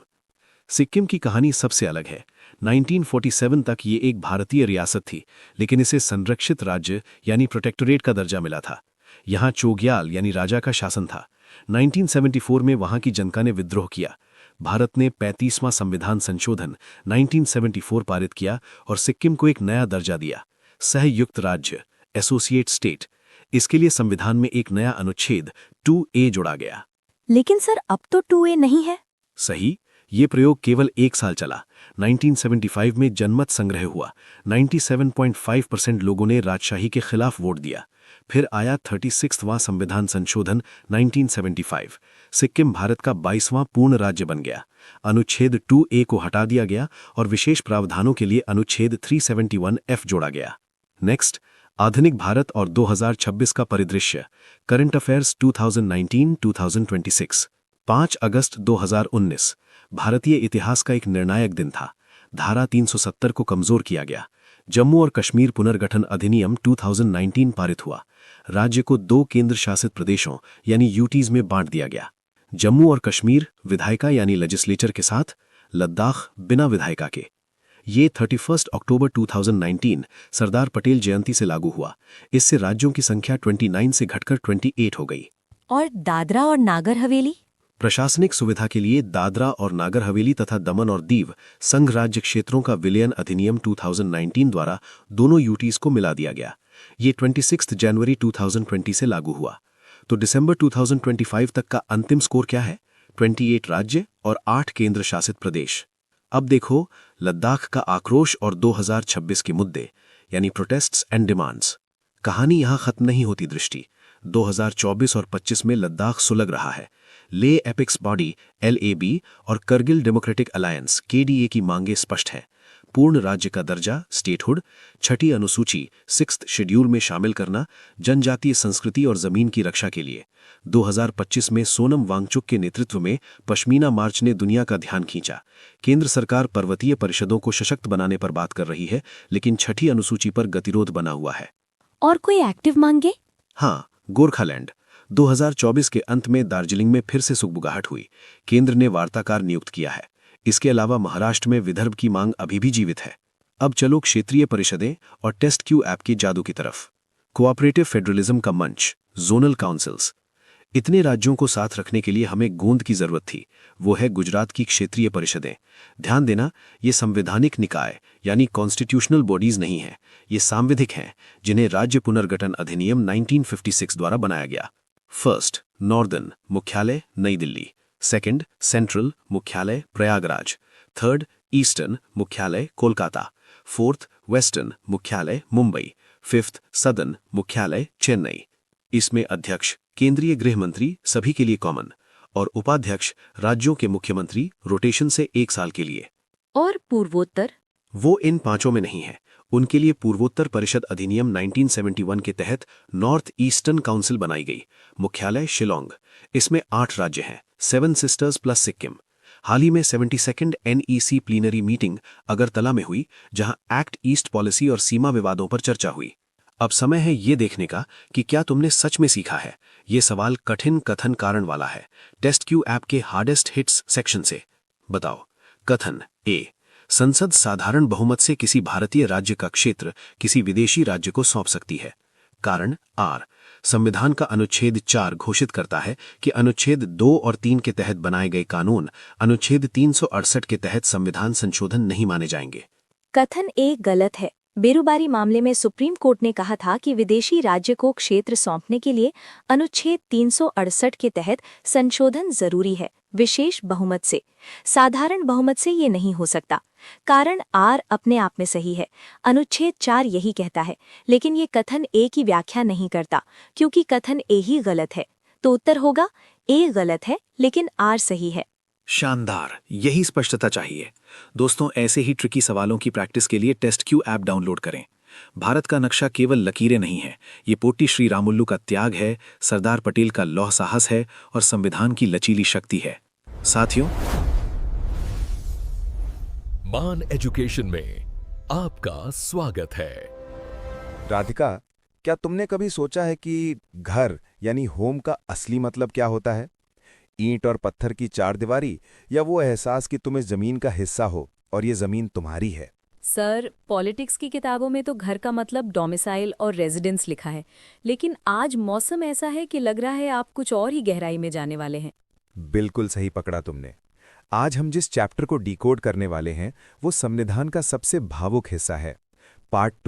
Sikkim की कहानी सबसे अलग है। 1947 तक ये एक भारतीय रियासत थी, लेकिन इसे संरक्षित राज्य यानी प्रोटेक्टोरेट का दर्जा मिला था। यहाँ चोग्याल यानी राजा का शासन था। 1974 में वहां की जनता ने विद्रोह किया। भारत ने 35वां संविधान संशोधन 1974 पारित किया और सिक्किम को एक नया दर्जा दिया, सहयुक्त राज्य, एसोसिएट स्टेट। इसके लिए संविधान में एक नया अनुच्छेद 2A जोड़ा गया। लेकिन सर अब तो 2A नहीं है। सही, ये प्रयोग केवल 1 साल चला। 1975 में जनमत संग्रह हुआ। 97.5% लोगों ने राजशाही के खिलाफ वोट दिया। फिर आया 36वां संविधान संशोधन 1975। सिक्किम भारत का 22वां पूर्ण राज्य बन गया। अनुच्छेद 2A को हटा दिया गया और विशेष प्रावधानों के लिए अनुच्छेद 371F जोड़ा गया। नेक्स्ट, आधुनिक भारत और 2026 का परिदृश्य, करंट अफेयर्स 2019-2026। 5 अगस्त 2019 भारतीय इतिहास का एक निर्णायक दिन था। धारा 370 को कमजोर किया गया। जम्मू और कश्मीर पुनर्गठन अधिनियम 2019 पारित हुआ। राज्य को 2 केंद्र शासित प्रदेशों यानी यूटीज में बांट दिया गया। जम्मू और कश्मीर विधायिका यानी लेजिस्लेचर के साथ, लद्दाख बिना विधायिका के। ये 31 अक्टूबर 2019 सरदार पटेल जयंती से लागू हुआ। इससे राज्यों की संख्या 29 से घटकर 28 हो गई। और दादरा और नागर हवेली? प्रशासनिक सुविधा के लिए दादरा और नागर हवेली तथा दमन और दीव संघ राज्य क्षेत्रों का विलयन अधिनियम 2019 द्वारा दोनों यूटीज को मिला दिया गया। ये 26 जनवरी 2020 से लागू हुआ। तो दिसंबर 2025 तक का अंतिम स्कोर क्या है? 28 राज्य और 8 केंद्र शासित प्रदेश। अब देखो लद्दाख का आक्रोश और 2026 के मुद्दे यानी प्रोटेस्ट्स एंड डिमांड्स। कहानी यहां खत्म नहीं होती दृष्टि। 2024 और 25 में लद्दाख सुलग रहा है। ले एपिक्स बॉडी LAB और करगिल डेमोक्रेटिक अलायंस KDA की मांगे स्पष्ट हैं। पूर्ण राज्य का दर्जा स्टेटहुड, 6ठी अनुसूची 6th शेड्यूल में शामिल करना, जनजातीय संस्कृति और जमीन की रक्षा के लिए। 2025 में सोनम वांगचुक के नेतृत्व में पश्मीना मार्च ने दुनिया का ध्यान खींचा। केंद्र सरकार पर्वतीय परिषदों को सशक्त बनाने पर बात कर रही है, लेकिन 6ठी अनुसूची पर गतिरोध बना हुआ है। और कोई एक्टिव मांगे? हाँ, गोरखालैंड। 2024 के अंत में दार्जिलिंग में फिर से सुगबुगाहट हुई। केंद्र ने वार्ताकार नियुक्त किया है। इसके अलावा महाराष्ट्र में विदर्भ की मांग अभी भी जीवित है। अब चलो क्षेत्रीय परिषदें और टेस्ट क्यू ऐप के जादू की तरफ। कोऑपरेटिव फेडरलिज्म का मंच, जोनल काउंसिल्स। इतने राज्यों को साथ रखने के लिए हमें गोंद की जरूरत थी। वो है गुजरात की क्षेत्रीय परिषदें। ध्यान देना, ये संवैधानिक निकाय यानी कॉन्स्टिट्यूशनल बॉडीज नहीं हैं। ये सांविधिक हैं, जिन्हें राज्य पुनर्गठन अधिनियम 1956 द्वारा बनाया गया। फर्स्ट, नॉर्दर्न मुख्यालय नई दिल्ली। सेकंड, सेंट्रल मुख्यालय प्रयागराज। थर्ड, ईस्टर्न मुख्यालय कोलकाता। फोर्थ, वेस्टर्न मुख्यालय मुंबई। फिफ्थ, सदर्न मुख्यालय चेन्नई। इसमें अध्यक्ष केंद्रीय गृह मंत्री सभी के लिए कॉमन और उपाध्यक्ष राज्यों के मुख्यमंत्री रोटेशन से 1 साल के लिए। और पूर्वोत्तर? वो इन 5 में नहीं है। उनके लिए पूर्वोत्तर परिषद अधिनियम 1971 के तहत नॉर्थ ईस्टर्न काउंसिल बनाई गई। मुख्यालय शिलोंग। इसमें 8 राज्य हैं, 7 सिस्टर्स प्लस सिक्किम। हाल ही में 72nd NEC plenary meeting Agartala में हुई, जहां एक्ट ईस्ट पॉलिसी और सीमा विवादों पर चर्चा हुई। अब समय है ये देखने का कि क्या तुमने सच में सीखा है। ये सवाल कठिन कथन कारण वाला है। टेस्ट क्यू ऐप के हार्डेस्ट हिट्स सेक्शन से। बताओ। कथन A, संसद साधारण बहुमत से किसी भारतीय राज्य का क्षेत्र किसी विदेशी राज्य को सौंप सकती है। कारण R, संविधान का अनुच्छेद 4 घोषित करता है कि अनुच्छेद 2 और 3 के तहत बनाए गए कानून अनुच्छेद 368 के तहत संविधान संशोधन नहीं माने जाएंगे। कथन A गलत है। बेरुबारी मामले में सुप्रीम कोर्ट ने कहा था कि विदेशी राज्य को क्षेत्र सौंपने के लिए अनुच्छेद 368 के तहत संशोधन जरूरी है, विशेष बहुमत से। साधारण बहुमत से ये नहीं हो सकता। कारण R अपने आप में सही है, अनुच्छेद 4 यही कहता है, लेकिन ये कथन A की व्याख्या नहीं करता, क्योंकि कथन A ही गलत है। तो उत्तर होगा A गलत है लेकिन R सही है। शानदार, यही स्पष्टता चाहिए। दोस्तों, ऐसे ही ट्रिकी सवालों की प्रैक्टिस के लिए टेस्ट क्यू ऐप डाउनलोड करें। भारत का नक्शा केवल लकीरें नहीं है, ये पोटी श्री रामुल्लू का त्याग है, सरदार पटेल का लौह साहस है और संविधान की लचीली शक्ति है। साथियों, मान एजुकेशन में आपका स्वागत है। राधिका, क्या तुमने कभी सोचा है कि घर यानी होम का असली मतलब क्या होता है? ईंट और पत्थर की 4 दीवारी, या वो एहसास कि तुम इस जमीन का हिस्सा हो और ये जमीन तुम्हारी है? सर, पॉलिटिक्स की किताबों में तो घर का मतलब डोमिसाइल और रेजिडेंस लिखा है, लेकिन आज मौसम ऐसा है कि लग रहा है आप कुछ और ही गहराई में जाने वाले हैं। बिल्कुल सही पकड़ा तुमने। आज हम जिस चैप्टर को डिकोड करने वाले हैं वो संविधान का सबसे भावुक हिस्सा है, पार्ट 2।